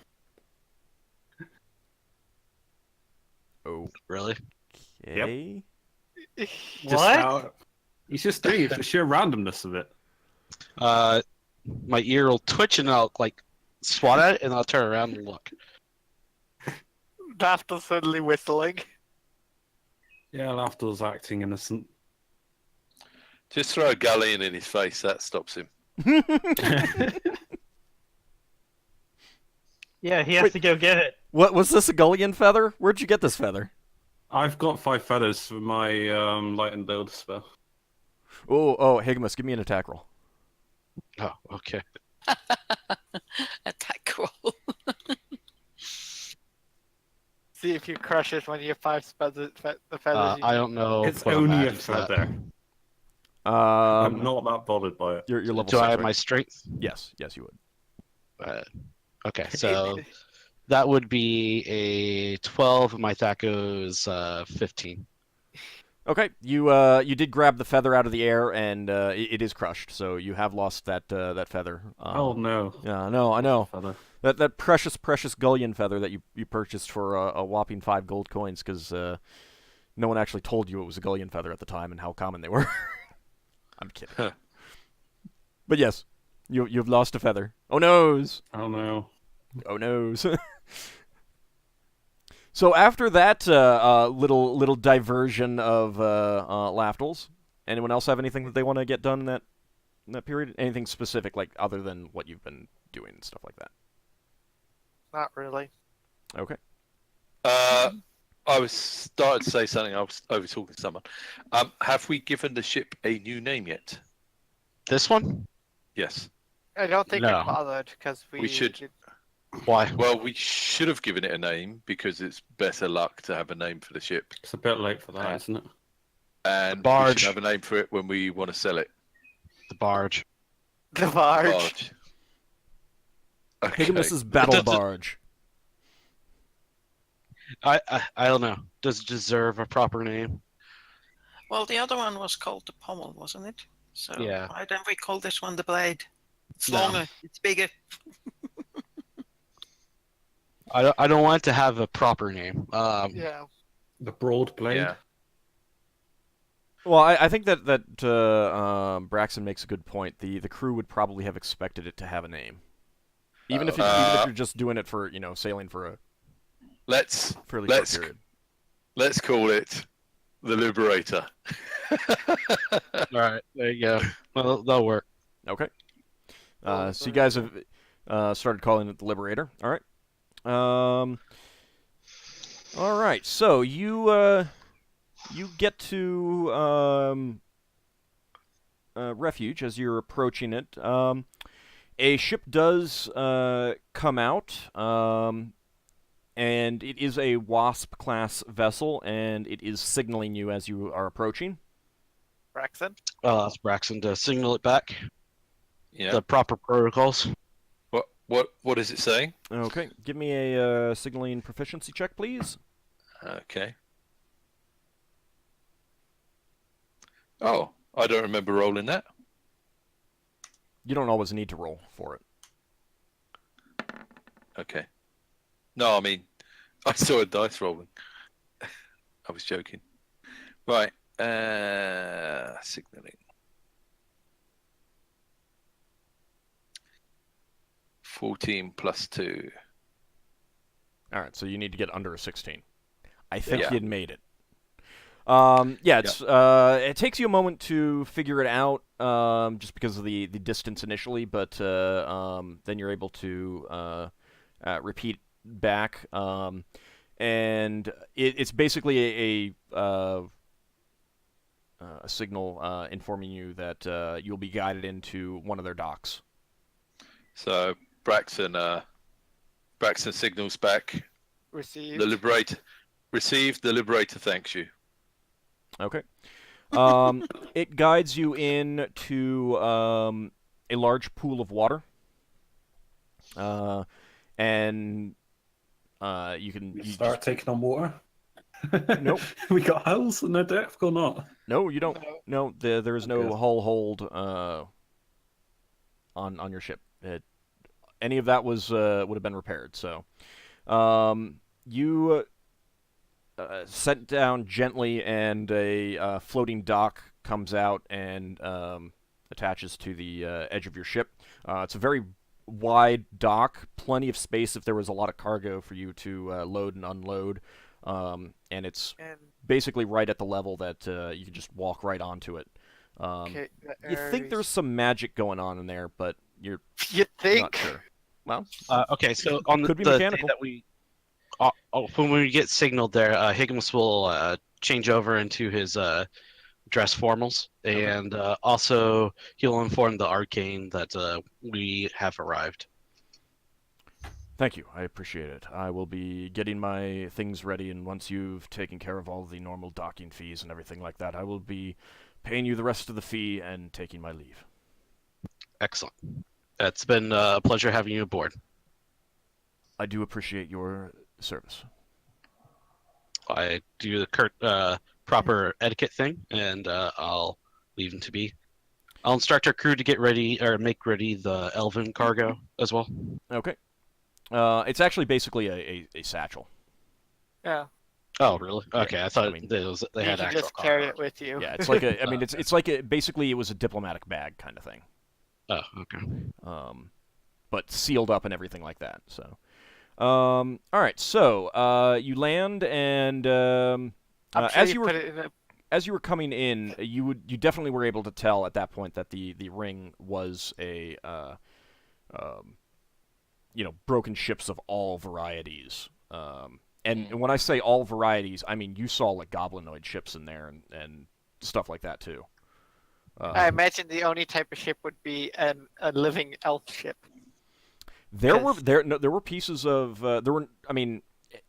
Oh, Really? okay. What? He's just doing it for sheer randomness of it. My ear will twitch, and I'll swat at it, and I'll turn around and look. Lafdul suddenly whistling. Yeah, Lafdul's acting innocent. Just throw a galleon in his face. That stops him. Yeah, he has Wait. to go get it. What was this, a Gullion feather? Where'd you get this feather? I've got 5 feathers for my light and build spell. Oh, Higgimus, give me an attack roll. Oh, okay. Attack roll. See if you crush it when you have 5 feathers. The feathers. I don't know. It's what only a matches that. feather. I'm Um, not that bothered by it. you're level Do 6, I have right? my strength? Yes, you would. Okay, so that would be a 12, and my Thaco is 15. Okay, you did grab the feather out of the air, and it is crushed, so you have lost that feather. Oh no. Yeah, I know. Feather. That precious Gullion feather that you purchased for a whopping 5 gold coins, because no one actually told you it was a Gullion feather at the time and how common they were. I'm kidding. But yes, you've lost a feather. Oh noes! Oh no. Oh noes! So after that little diversion of Lafdul's, anyone else have anything that they want to get done that that period? Anything specific, like other than what you've been doing and stuff like that? Not really. Okay. I was started to say something. I was over talking to someone. Have we given the ship a new name yet? This one? Yes. I don't think No. we bothered because We should. did- Why? Well, we should have given it a name because it's better luck to have a name for the ship, It's a bit late for that, isn't it? and we barge. should have a name for it when we want to sell it. The barge. The barge. Barge. Okay. Higgimus's battle barge. I don't know. Does it deserve a proper name? Well, the other one was called the pommel, wasn't it? So Yeah. why don't we call this one the blade? It's No. longer, it's bigger. I don't want it to have a proper name. Yeah. The broad blade. Yeah. Well, I think that Braxon makes a good point. The crew would probably have expected it to have a name, even if you're just doing it for sailing for a Let's fairly Let's- short period. let's call it the Liberator. all right, there you go. Well, that'll work. Okay. So you guys have started calling it the Liberator. All right. All right. So you get to refuge as you're approaching it. A ship does come out, and it is a Wasp-class vessel, and it is signaling you as you are approaching. Braxon. That's Braxon to signal it back. Yeah. The proper protocols. What is it saying? Okay. Give me a signaling proficiency check, please. Okay. Oh, I don't remember rolling that. You don't always need to roll for it. Okay. No, I mean, I saw a dice rolling. I was joking. Right. Signaling. 14 plus 2. All right, so you need to get under a 16. I think Yeah. you'd made it. It takes you a moment to figure it out, just because of the distance initially, but then you're able to repeat back, and it's basically a signal informing you that you'll be guided into one of their docks. So Braxon signals back. Received. The Liberator received. The Liberator thanks you. Okay. It guides you into a large pool of water, and you can You start taking on water. Nope. We got holes in the depth or not? No, you don't. No. No, there is no Okay. hull hold on your ship. Any of that was would have been repaired. So you set down gently, and a floating dock comes out and attaches to the edge of your ship. It's a very wide dock, plenty of space if there was a lot of cargo for you to load and unload, and it's And basically right at the level that you can just walk right onto it. okay, You think there's some magic going on in there, but you're You think? not sure. Well, Okay, so on Could be the day mechanical. that we, when we get signaled there, Higgimus will change over into his dress formals, and also he'll inform the arcane that we have arrived. thank you. I appreciate it. I will be getting my things ready, and once you've taken care of all the normal docking fees and everything like that, I will be paying you the rest of the fee and taking my leave. Excellent. It's been a pleasure having you aboard. I do appreciate your service. I do the proper etiquette thing, and I'll leave him to be. I'll instruct our crew to get ready or make ready the elven cargo as well. Okay. It's actually basically a satchel. Yeah. Oh, really? Okay, I thought I mean, they You had can actual just carry cargo. it with you. Yeah, it's like a. I mean, it's like basically it was a diplomatic bag kind of thing. Oh, okay. But sealed up and everything like that. So, all right. So, you land, and I'm sure as you you were put it in a as you were coming in, you definitely were able to tell at that point that the ring was a broken ships of all varieties. And when I say all varieties, I mean you saw like goblinoid ships in there and stuff like that too. I imagine the only type of ship would be a living elf ship. There were pieces of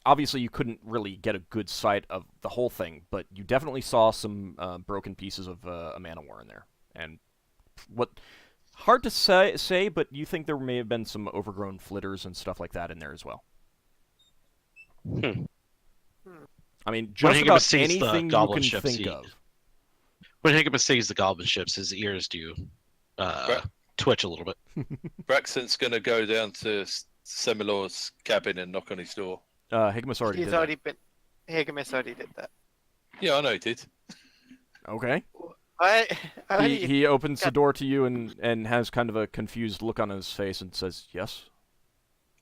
obviously you couldn't really get a good sight of the whole thing, but you definitely saw some broken pieces of a man of war in there. And hard to say, but you think there may have been some overgrown flitters and stuff like that in there as well. I mean, just about anything you can think of. When Higgimus sees the goblin ships, his ears do twitch a little bit. Braxton's going to go down to Semilor's cabin and knock on his door. Higgimus already did that. Higgimus already did that. Yeah, I know he did. Okay. He opens the door to you and has kind of a confused look on his face and says, "Yes."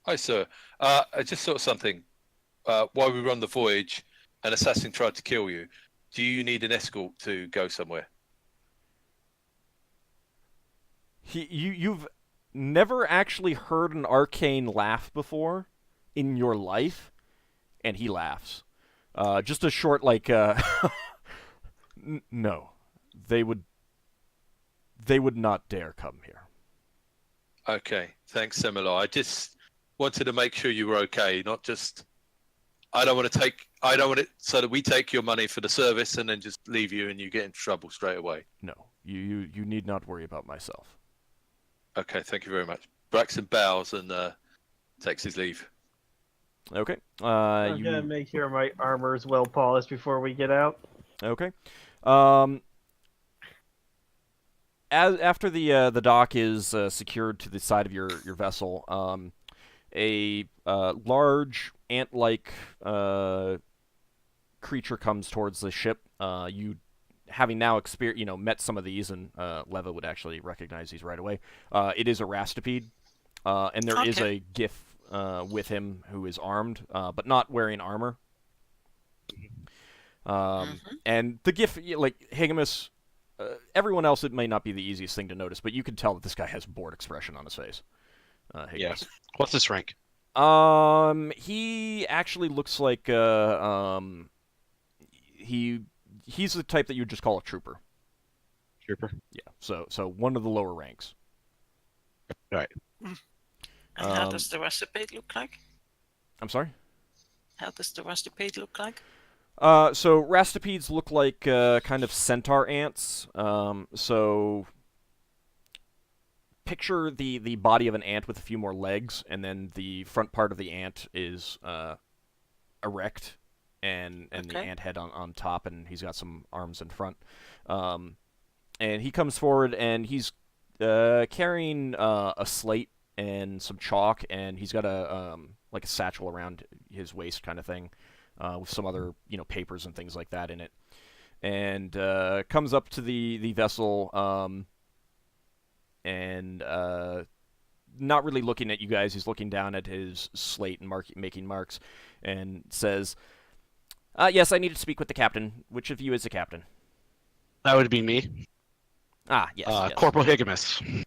Hi, sir. I just saw something. While we were on the voyage, an assassin tried to kill you. Do you need an escort to go somewhere? You've never actually heard an arcane laugh before in your life, and he laughs. Just a short no, they would not dare come here. Okay, thanks, Semilor. I just wanted to make sure you were okay, not just. I don't want it so that we take your money for the service and then just leave you and you get in trouble straight away. No, you need not worry about myself. Okay, thank you very much. Braxon bows and takes his leave. Okay. I'm gonna make sure my armor is well polished before we get out. Okay. After the dock is secured to the side of your vessel, a large ant-like creature comes towards the ship. You, having now met some of these, and Leva would actually recognize these right away. It is a rastipede, and there is a Giff with him who is armed, but not wearing armor. And the Giff, like Higgimus, everyone else, it may not be the easiest thing to notice, but you can tell that this guy has a bored expression on his face. Yeah. What's his rank? He actually looks like he's the type that you would just call a trooper. Trooper. Yeah. So one of the lower ranks. Right. And how does the rastipede look like? I'm sorry? How does the rastipede look like? So rastipedes look like kind of centaur ants. So picture the body of an ant with a few more legs, and then the front part of the ant is erect, and the ant head on top, and he's got some arms in front. And he comes forward, and he's carrying a slate and some chalk, and he's got a satchel around his waist kind of thing, with some other papers and things like that in it, and comes up to the vessel, and not really looking at you guys. He's looking down at his slate and making marks, and says, "Yes, I need to speak with the captain. Which of you is the captain?" That would be me. Ah, yes. Corporal Higgimus.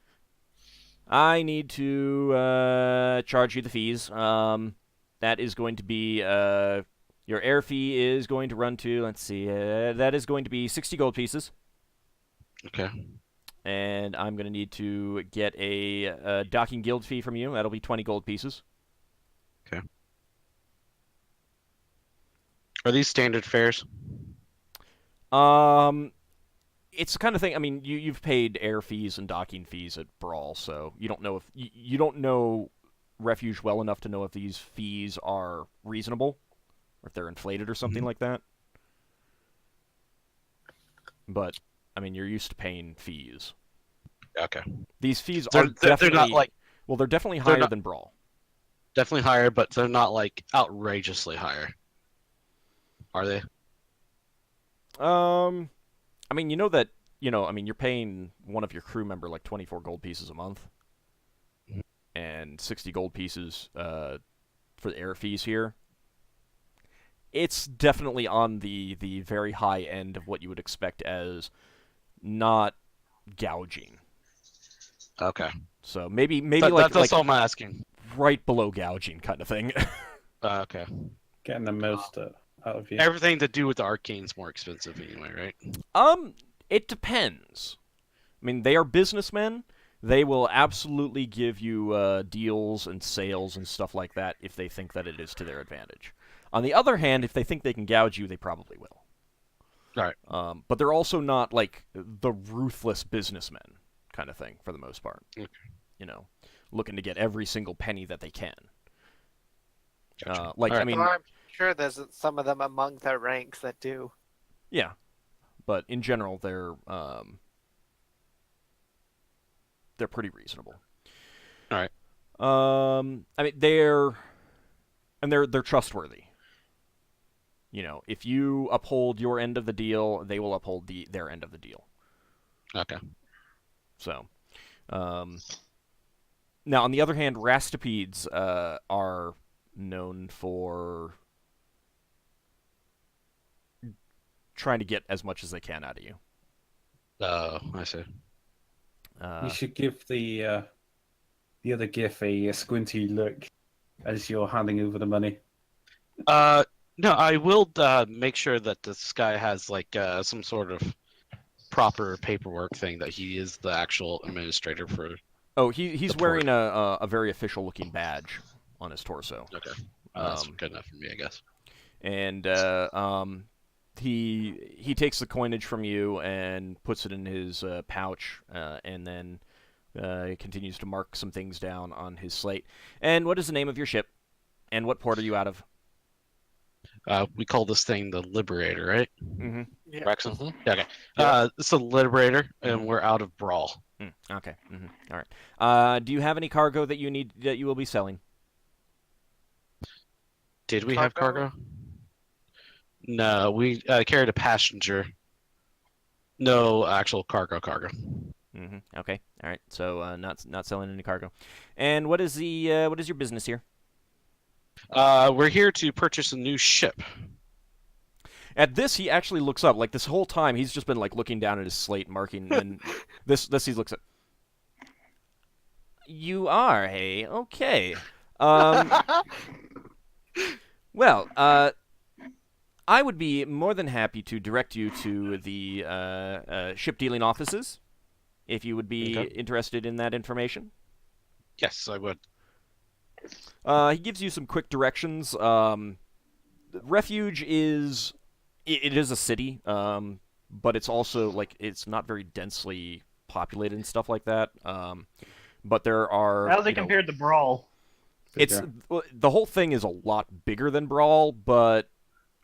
I need to charge you the fees. That is going to be your air fee is going to run to, let's see, that is going to be 60 gold pieces. Okay. And I'm going to need to get a docking guild fee from you. That'll be 20 gold pieces. Okay. Are these standard fares? It's the kind of thing. I mean, you've paid air fees and docking fees at Brawl, so you don't know if you don't know Refuge well enough to know if these fees are reasonable or if they're inflated or something like that. But I mean, you're used to paying fees. Okay. These fees are definitely they're not they're definitely higher than Brawl. Definitely higher, but they're not like outrageously higher. Are they? I mean, that, you're paying one of your crew member like 24 gold pieces a month, and 60 gold pieces for the air fees here. it's definitely on the very high end of what you would expect as not gouging. Okay. So maybe That's all I'm asking. right below gouging kind of thing. Okay. Getting the most out of you. Everything to do with the arcane's more expensive anyway, right? It depends. I mean, they are businessmen. They will absolutely give you deals and sales and stuff like that if they think that it is to their advantage. On the other hand, if they think they can gouge you, they probably will. All right. But they're also not like the ruthless businessmen kind of thing for the most part. Okay. You know, looking to get every single penny that they can. Gotcha. Like, All right. I mean, I'm sure there's some of them among their ranks that do. yeah, but in general, they're pretty reasonable. All right. I mean, they're trustworthy. You know, if you uphold your end of the deal, they will uphold their end of the deal. Okay. So, now on the other hand, rastipedes are known for trying to get as much as they can out of you. I see. You should give the other Giff a squinty look as you're handing over the money. No, I will make sure that this guy has like some sort of proper paperwork thing that he is the actual administrator for. Oh, he's the wearing a very official looking badge on his torso. Okay, that's good enough for me, I guess. And he takes the coinage from you and puts it in his pouch, and then continues to mark some things down on his slate. And what is the name of your ship? And what port are you out of? We call this thing the Liberator, right? Mm-hmm. Yeah. Braxon? Mhm. Yeah, okay. It's the Liberator, and we're out of Brawl. Okay. Mm-hmm. All right. Do you have any cargo that you will be selling? Did we have cargo? No, we carried a passenger. No actual cargo. Mm-hmm. Okay. All right. So not selling any cargo. And what is your business here? We're here to purchase a new ship. At this, he actually looks up. Like this whole time, he's just been like looking down at his slate, marking. And this he looks at. You are, hey? Okay. Well, I would be more than happy to direct you to the ship dealing offices, if you would be interested in that information. Yes, I would. He gives you some quick directions. Refuge is a city, but it's also like it's not very densely populated and stuff like that. But there are. How's it compared to Brawl? The whole thing is a lot bigger than Brawl, but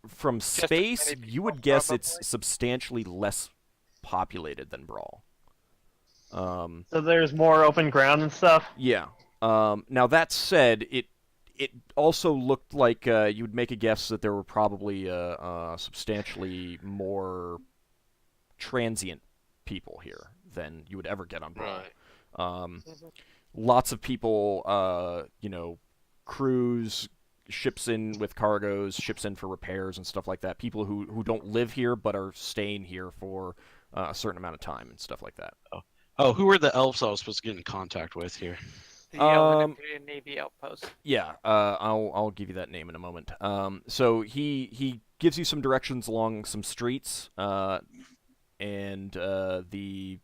from as space, many you would people, guess probably. it's substantially less populated than Brawl. So there's more open ground and stuff? Yeah. Now that said, it also looked like you would make a guess that there were probably substantially more transient people here than you would ever get on Brawl. Right. Lots of people, crews, ships in with cargoes, ships in for repairs and stuff like that. People who don't live here but are staying here for a certain amount of time and stuff like that. Oh, who were the elves I was supposed to get in contact with here? The Imperial Navy outpost. Yeah, I'll give you that name in a moment. So he gives you some directions along some streets, and it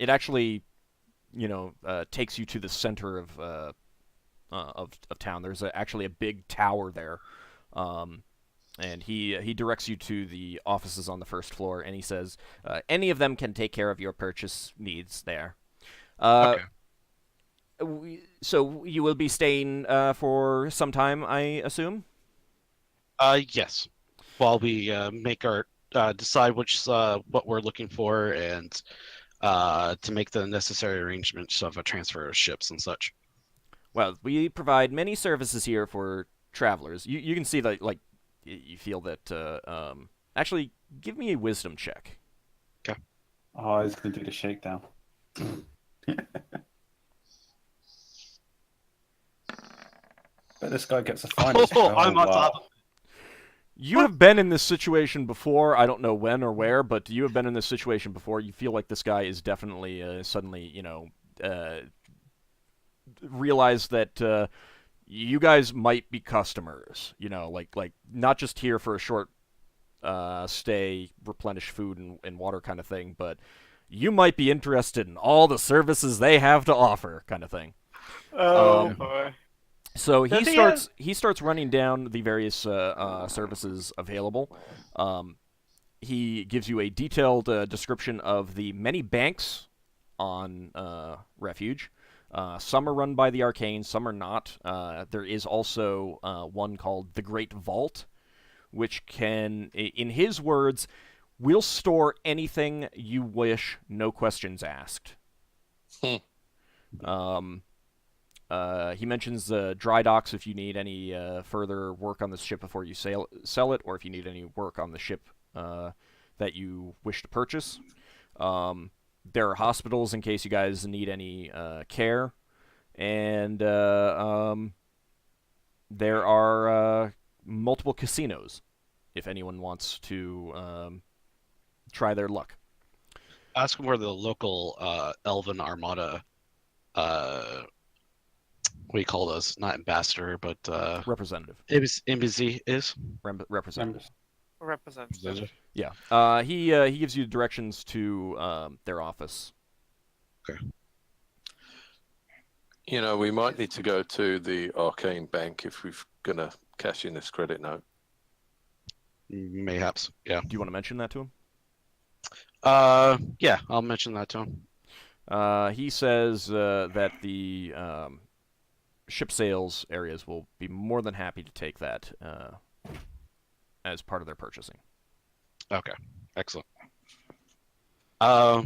actually, takes you to the center of town. There's actually a big tower there, and he directs you to the offices on the first floor, and he says, any of them can take care of your purchase needs there. Okay. So you will be staying for some time, I assume? Yes. While we make our decide what we're looking for and to make the necessary arrangements of a transfer of ships and such. Well, we provide many services here for travelers. You can see that, like, you feel that. Actually, give me a wisdom check. Okay. Oh, I was going to do the shakedown. But this guy gets a finest. I'm on top. You have been in this situation before. I don't know when or where, but you have been in this situation before. You feel like this guy is definitely suddenly, realize that you guys might be customers. Like not just here for a short stay, replenish food and water kind of thing, but you might be interested in all the services they have to offer, kind of thing. Oh boy. So Does he starts running down the various services available. He gives you a detailed description of the many banks on Refuge. Some are run by the Arcane, some are not. There is also one called the Great Vault, which can, in his words, will store anything you wish, no questions asked. He mentions dry docks if you need any further work on the ship before you sell it, or if you need any work on the ship that you wish to purchase. There are hospitals in case you guys need any care, and there are multiple casinos if anyone wants to try their luck. Ask him where the local Elven Armada, what do you call those? Not ambassador, but Representative. embassy is. Representative. Representative. Yeah. He gives you directions to their office. Okay. We might need to go to the Arcane Bank if we're going to cash in this credit note. Mayhaps, yeah. Do you want to mention that to him? Yeah, I'll mention that to him. He says that the ship sales areas will be more than happy to take that as part of their purchasing. Okay, excellent. I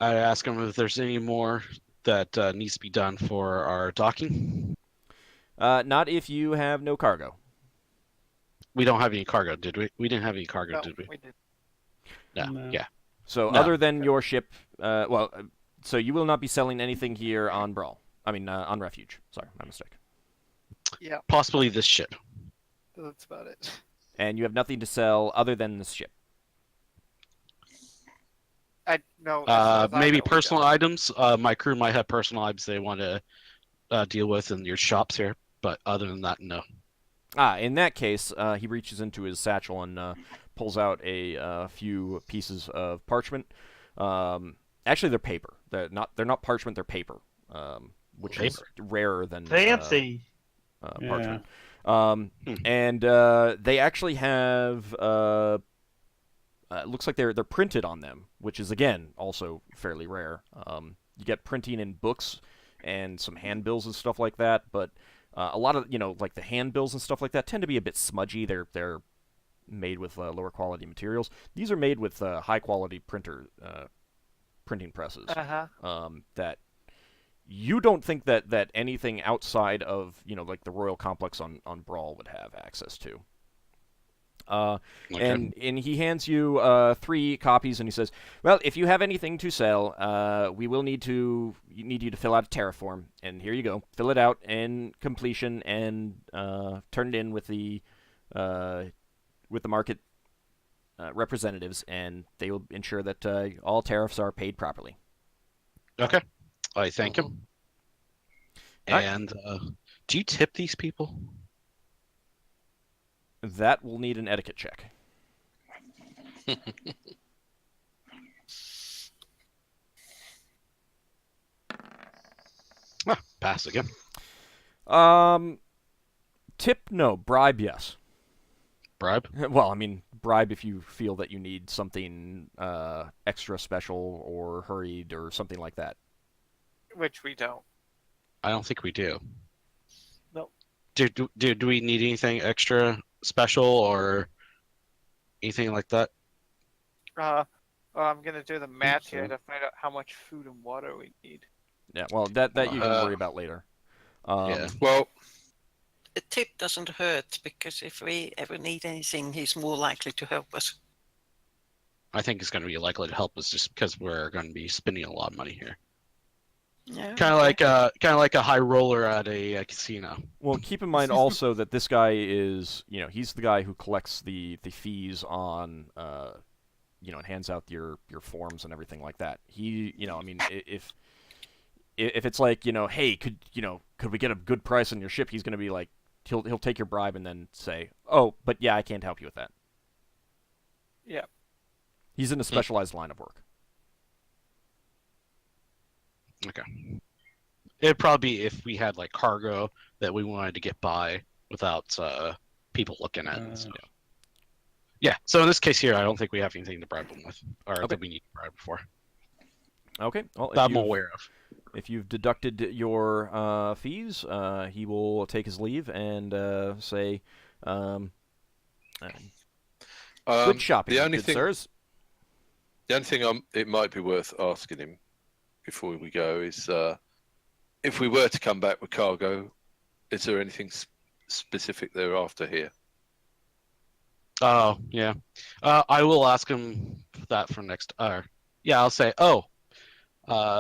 ask him if there's any more that needs to be done for our docking. Not if you have no cargo. We don't have any cargo, did we? We didn't have any cargo, No, did we? we did. No. No. Yeah. So No. other than your ship, so you will not be selling anything here on Brawl. I mean, on Refuge. Sorry, my mistake. Yeah, Possibly this ship. that's about it. And you have nothing to sell other than this ship. I no. as far as I Maybe know, we personal don't. items. My crew might have personal items they want to deal with in your shops here, but other than that, no. In that case, he reaches into his satchel and pulls out a few pieces of parchment. Actually, they're paper. They're not parchment. They're paper, which is rarer than Fancy. parchment. Hmm. And they actually have. Looks like they're printed on them, which is again also fairly rare. You get printing in books and some handbills and stuff like that, but a lot of like the handbills and stuff like that tend to be a bit smudgy. They're made with lower quality materials. These are made with high quality printing presses. That you don't think that anything outside of like the Royal Complex on Brawl would have access to. Okay. And he hands you 3 copies, and he says, "Well, if you have anything to sell, we will need you to fill out a terraform, and here you go. Fill it out in completion, and turn it in with the market representatives, and they will ensure that all tariffs are paid properly." Okay. I thank him. Alright. And do you tip these people? That will need an etiquette check. Pass again. Tip, no. Bribe, yes. Bribe? Well, I mean, bribe if you feel that you need something extra special or hurried or something like that. Which we don't. I don't think we do. No. Do we need anything extra special or anything like that? Well, I'm gonna do the math here to find out how much food and water we need. Yeah, well, that you can worry about later. Yeah. Well, A tip doesn't hurt because if we ever need anything, he's more likely to help us. I think it's going to be likely to help us just because we're going to be spending a lot of money here. Yeah. Kind of like a high roller at a casino. Well, keep in mind also that this guy is, he's the guy who collects the fees on, and hands out your forms and everything like that. He, I mean, if it's like, hey, could we get a good price on your ship? He's going to be like, he'll take your bribe and then say, oh, but yeah, I can't help you with that. Yeah. He's in a specialized line of work. Okay. It'd probably be if we had like cargo that we wanted to get by without people looking at it. So. Yeah. So in this case here, I don't think we have anything to bribe them with, or that we need to bribe for. Okay. Well, that I'm aware of. If you've deducted your fees, he will take his leave and say, "Good shopping, the only good thing, sirs." The only thing it might be worth asking him before we go is, if we were to come back with cargo, is there anything specific they're after here? Oh, yeah. I will ask him that for next. Yeah, I'll say,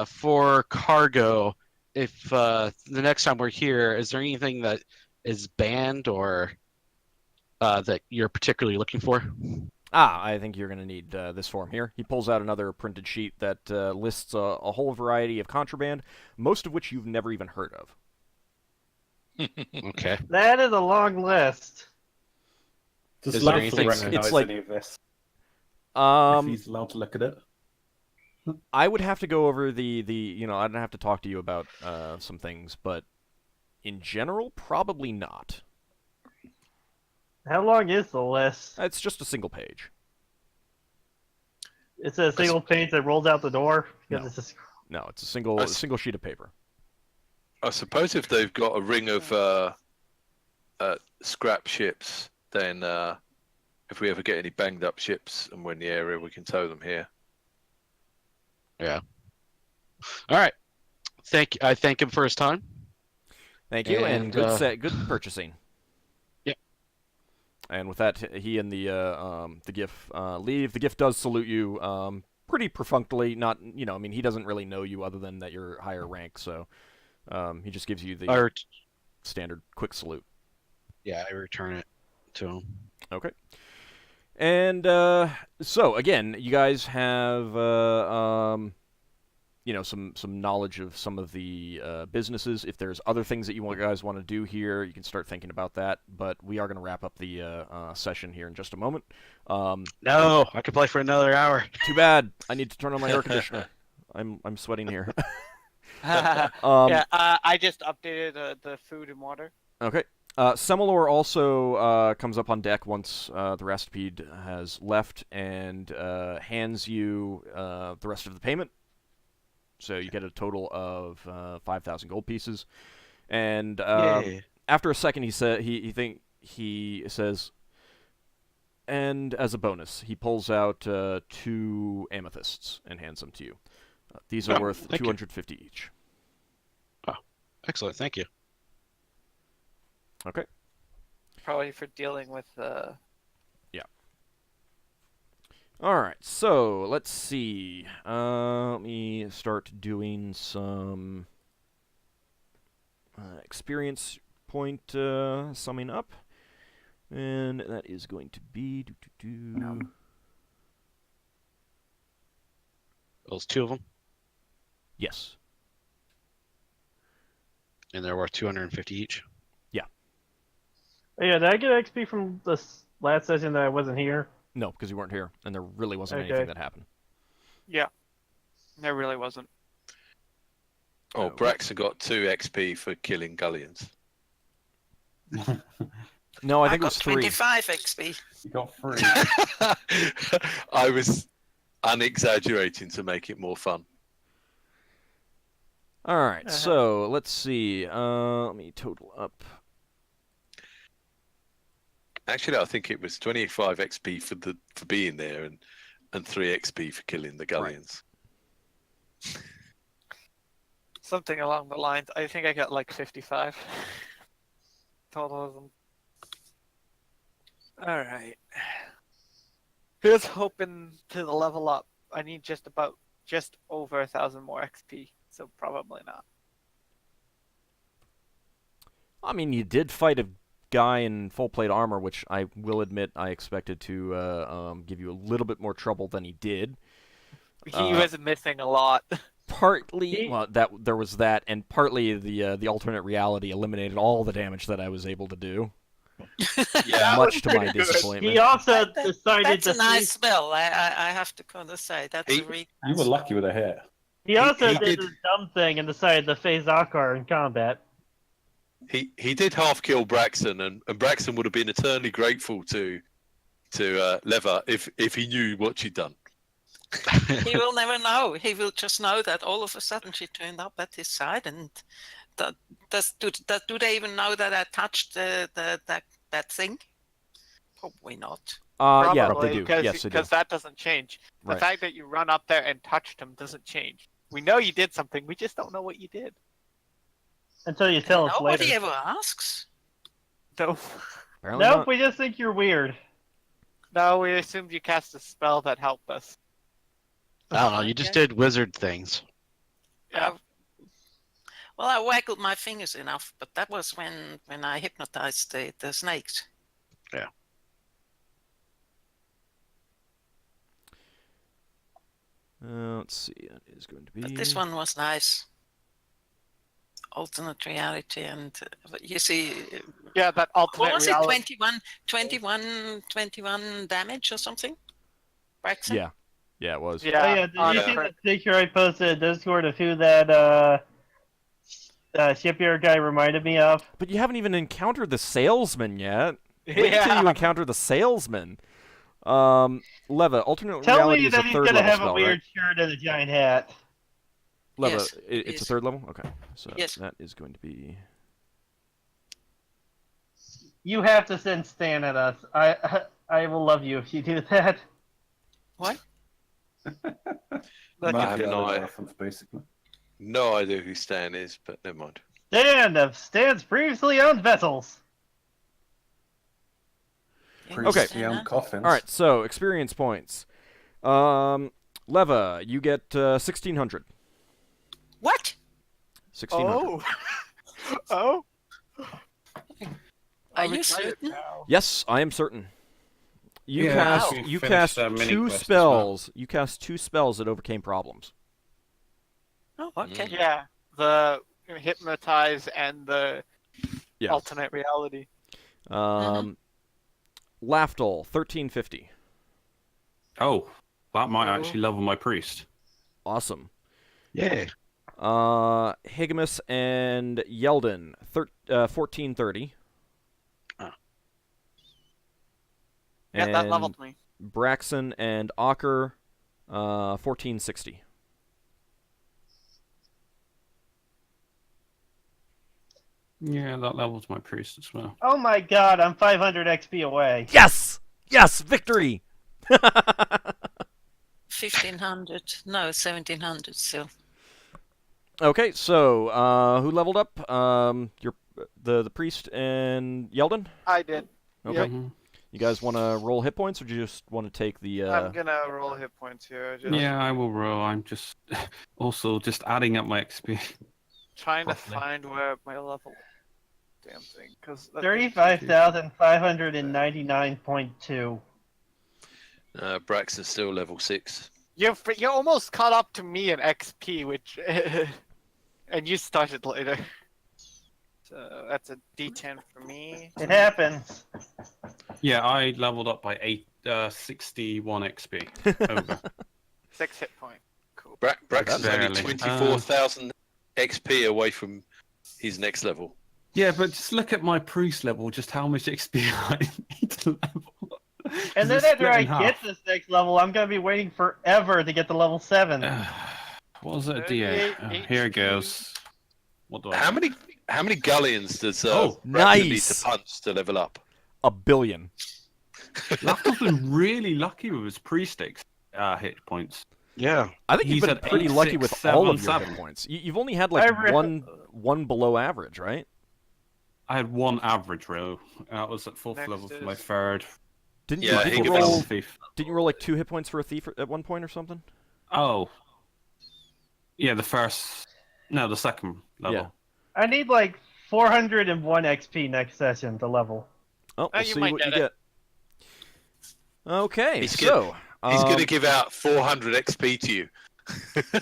for cargo, if the next time we're here, is there anything that is banned or that you're particularly looking for? I think you're going to need this form here. He pulls out another printed sheet that lists a whole variety of contraband, most of which you've never even heard of. Okay. That is a long list. Does Is there Lafdul anything- recognize it's like- any of this? If Um, he's allowed to look at it. I would have to go over I'd have to talk to you about some things, but in general, probably not. How long is the list? It's just a single page. It's a single page that rolls out the door? Because No. it's just... No, it's a single sheet of paper. I suppose if they've got a ring of scrap ships, then if we ever get any banged up ships and we're in the area, we can tow them here. Yeah. All right. I thank him for his time. Thank you, and And, good purchasing. Yeah. And with that, he and the Giff leave. The Giff does salute you pretty perfunctorily. Not, I mean, he doesn't really know you other than that you're higher rank, so he just gives you the standard quick salute. Yeah, I return it to him. Okay. And so again, you guys have some knowledge of some of the businesses. If there's other things that you guys want to do here, you can start thinking about that. But we are going to wrap up the session here in just a moment. No, I could play for another hour. Too bad. I need to turn on my air conditioner. I'm sweating here. Yeah, I just updated the food and water. Okay. Semilor also comes up on deck once the Rastipede has left and hands you the rest of the payment. So you get a total of 5,000 gold pieces. And after a second, he says, and as a bonus, he pulls out 2 amethysts and hands them to you. These are worth 250 each. Oh, excellent. Thank you. Okay. Probably for dealing with Yeah. All right. So let's see. Let me start doing some experience point summing up, and that is going to be Those 2 of them, Yes. and they're worth 250 each. Oh, yeah, did I get XP from the last session that I wasn't here? No, because you weren't here, and there really wasn't Okay. anything that happened. yeah. There really wasn't. Oh, Braxon got 2 XP for killing Gullions. No, I think it got was 3. 25 XP. You got 3. I was unexaggerating to make it more fun. All right. So let's see. Let me total up. Actually, I think it was 25 XP for being there and 3 XP for killing the Gullions. Something along the lines. I think I got like 55 total of them. All right. Here's hoping to level up. I need just over 1,000 more XP. so probably not. I mean, you did fight a guy in full plate armor, which I will admit I expected to give you a little bit more trouble than he did. He was missing a lot. Partly, well, that there was that, and partly the alternate reality eliminated all the damage that I was able to do. Yeah. Much to my pretty good. disappointment. He also decided That's to a nice spell. I have to kind of say that's He- a really You were lucky with a hit. He also he did did- this dumb thing and decided to face Ockar in combat. He did half kill Braxon, and Braxon would have been eternally grateful to Leva if he knew what she'd done. He will never know. He will just know that all of a sudden she turned up at his side, and do they even know that I touched that thing? Probably not. Yeah, Probably, they do. Because, Yes, they do. because that doesn't change. The Right. fact that you run up there and touched him doesn't change. We know you did something. We just don't know what you did. Until you tell us Nobody later. ever asks. No, Apparently Nope, not. we just think you're weird. no, we assumed you cast a spell that helped us. I don't know. You just did wizard things. Yeah. Well, I waggled my fingers enough, but that was when I hypnotized the snakes. Let's see. That is going to be. But this one was nice. Alternate reality, and you see, Yeah, that alternate what was it? reality. 21 damage or something? Braxon? Yeah. Yeah, it was. Yeah. Oh, yeah, did you yeah. see the picture I posted in Discord of who that shipyard guy reminded me of? But you haven't even encountered the salesman yet. Wait until you encounter the salesman. Leva, alternate Tell reality me is a that he's third gonna level have spell, a weird right? shirt and a giant hat. Leva, Yes, it's a yes. third level? Okay. So Yes. that is going to be... You have to send Stan at us. I will love you if you do that. What? Look, I Might have be no other idea. reference, basically. No idea who Stan is, but never mind. Stan of Stan's previously owned vessels. Previously owned coffins. All right, so experience points. Leva, you get 1,600. What? 1,600. Oh. Are I'm you excited certain? now. Yes, I am certain. You Yeah, cast we you finished cast the mini two quest as well. spells. You cast two spells that overcame problems. Oh, okay. Yeah, the hypnotize and the Yeah. alternate reality. Lafdul, 1,350. Oh, that might actually level my priest. Awesome. Yeah. Higgimus and Yeldan, 1,430. Yeah, that And leveled me. Braxon and Ockar, 1,460. Yeah, that levels my priest as well. Oh my god, I'm 500 XP away. Yes! Yes! Victory! 1,500. No, 1,700 still. Okay, so who leveled up? The priest and Yeldan. I did. Okay, Yep. Mhm. you guys want to roll hit points, or do you just want to take the? I'm gonna roll hit points here. Just Yeah, I will roll. I'm just also just adding up my XP. trying to Roughly. find where my level. Damn thing, because 35,599.2. Braxon's still level 6. You're almost caught up to me in XP, which and you started later. So that's a D10 for me. It happens. Yeah, I leveled up by 61 XP. Over. 6 hit point. Cool. Braxon's only Barely. 24,000 XP away from his next level. Yeah, but just look at my priest level, just how much XP I need to level. And then It's after split I in get half. this next level, I'm gonna be waiting forever to get to level 7. What was it? 38 D8. Here it HP. goes. What do I? How many galleons does Oh, Braxon need nice. to punch to level up? A billion. Lafdul's been really lucky with his priest hit points. Yeah. I think you've He's been at pretty 8, lucky 6, with 7, all of your 7. hit points. You've only had like one below average, right? I had one average row. That was at 4th Next level for is- my 3rd. Didn't Yeah, you, he didn't you gives roll? us- Thief. Didn't you roll like 2 hit points for a thief at one point or something? Oh. Yeah, the first. No, the second level. Yeah. I need like 401 XP next session to level. Oh, we'll you see might what you get get. Okay, He's so He's going to give out 400 XP to you.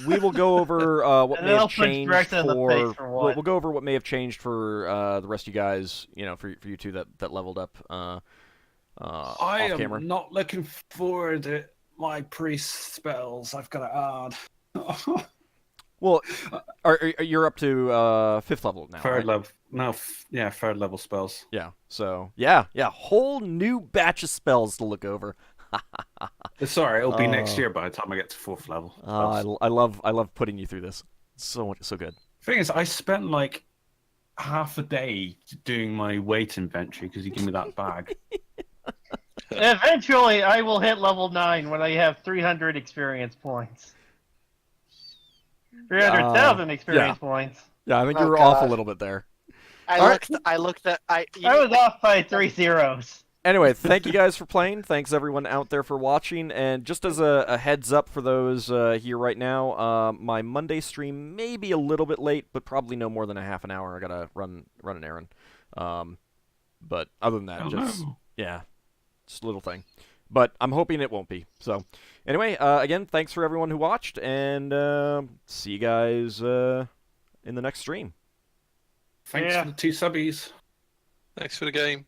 we will go over what And may then have I'll punch changed Braxon in the for. face for We'll what? go over what may have changed for the rest of you guys. For you two that leveled up. I Off am camera. not looking forward to my priest spells. I've got to add. Well, you're up to 5th level now, Third right? level. No, yeah, third level spells. Yeah. So yeah, whole new batch of spells to look over. Sorry, it'll be next Oh. year by the time I get to 4th level. I love putting you through this. So good. Thing is, I spent like half a day doing my weight inventory because you give me that bag. Eventually, I will hit level 9 when I have 300 experience points. 300,000 experience points. Yeah, I think Oh, you were off a God. little bit there. Alright. I looked at. I was off by 3 zeros. Anyway, thank you guys for playing. Thanks everyone out there for watching. And just as a heads up for those here right now, my Monday stream may be a little bit late, but probably no more than a half an hour. I gotta run an errand. But other than that, yeah, just a little thing. But I'm hoping it won't be. So anyway, again, thanks for everyone who watched, and see you guys in the next stream. Thanks for the 2 subbies. Thanks for the game.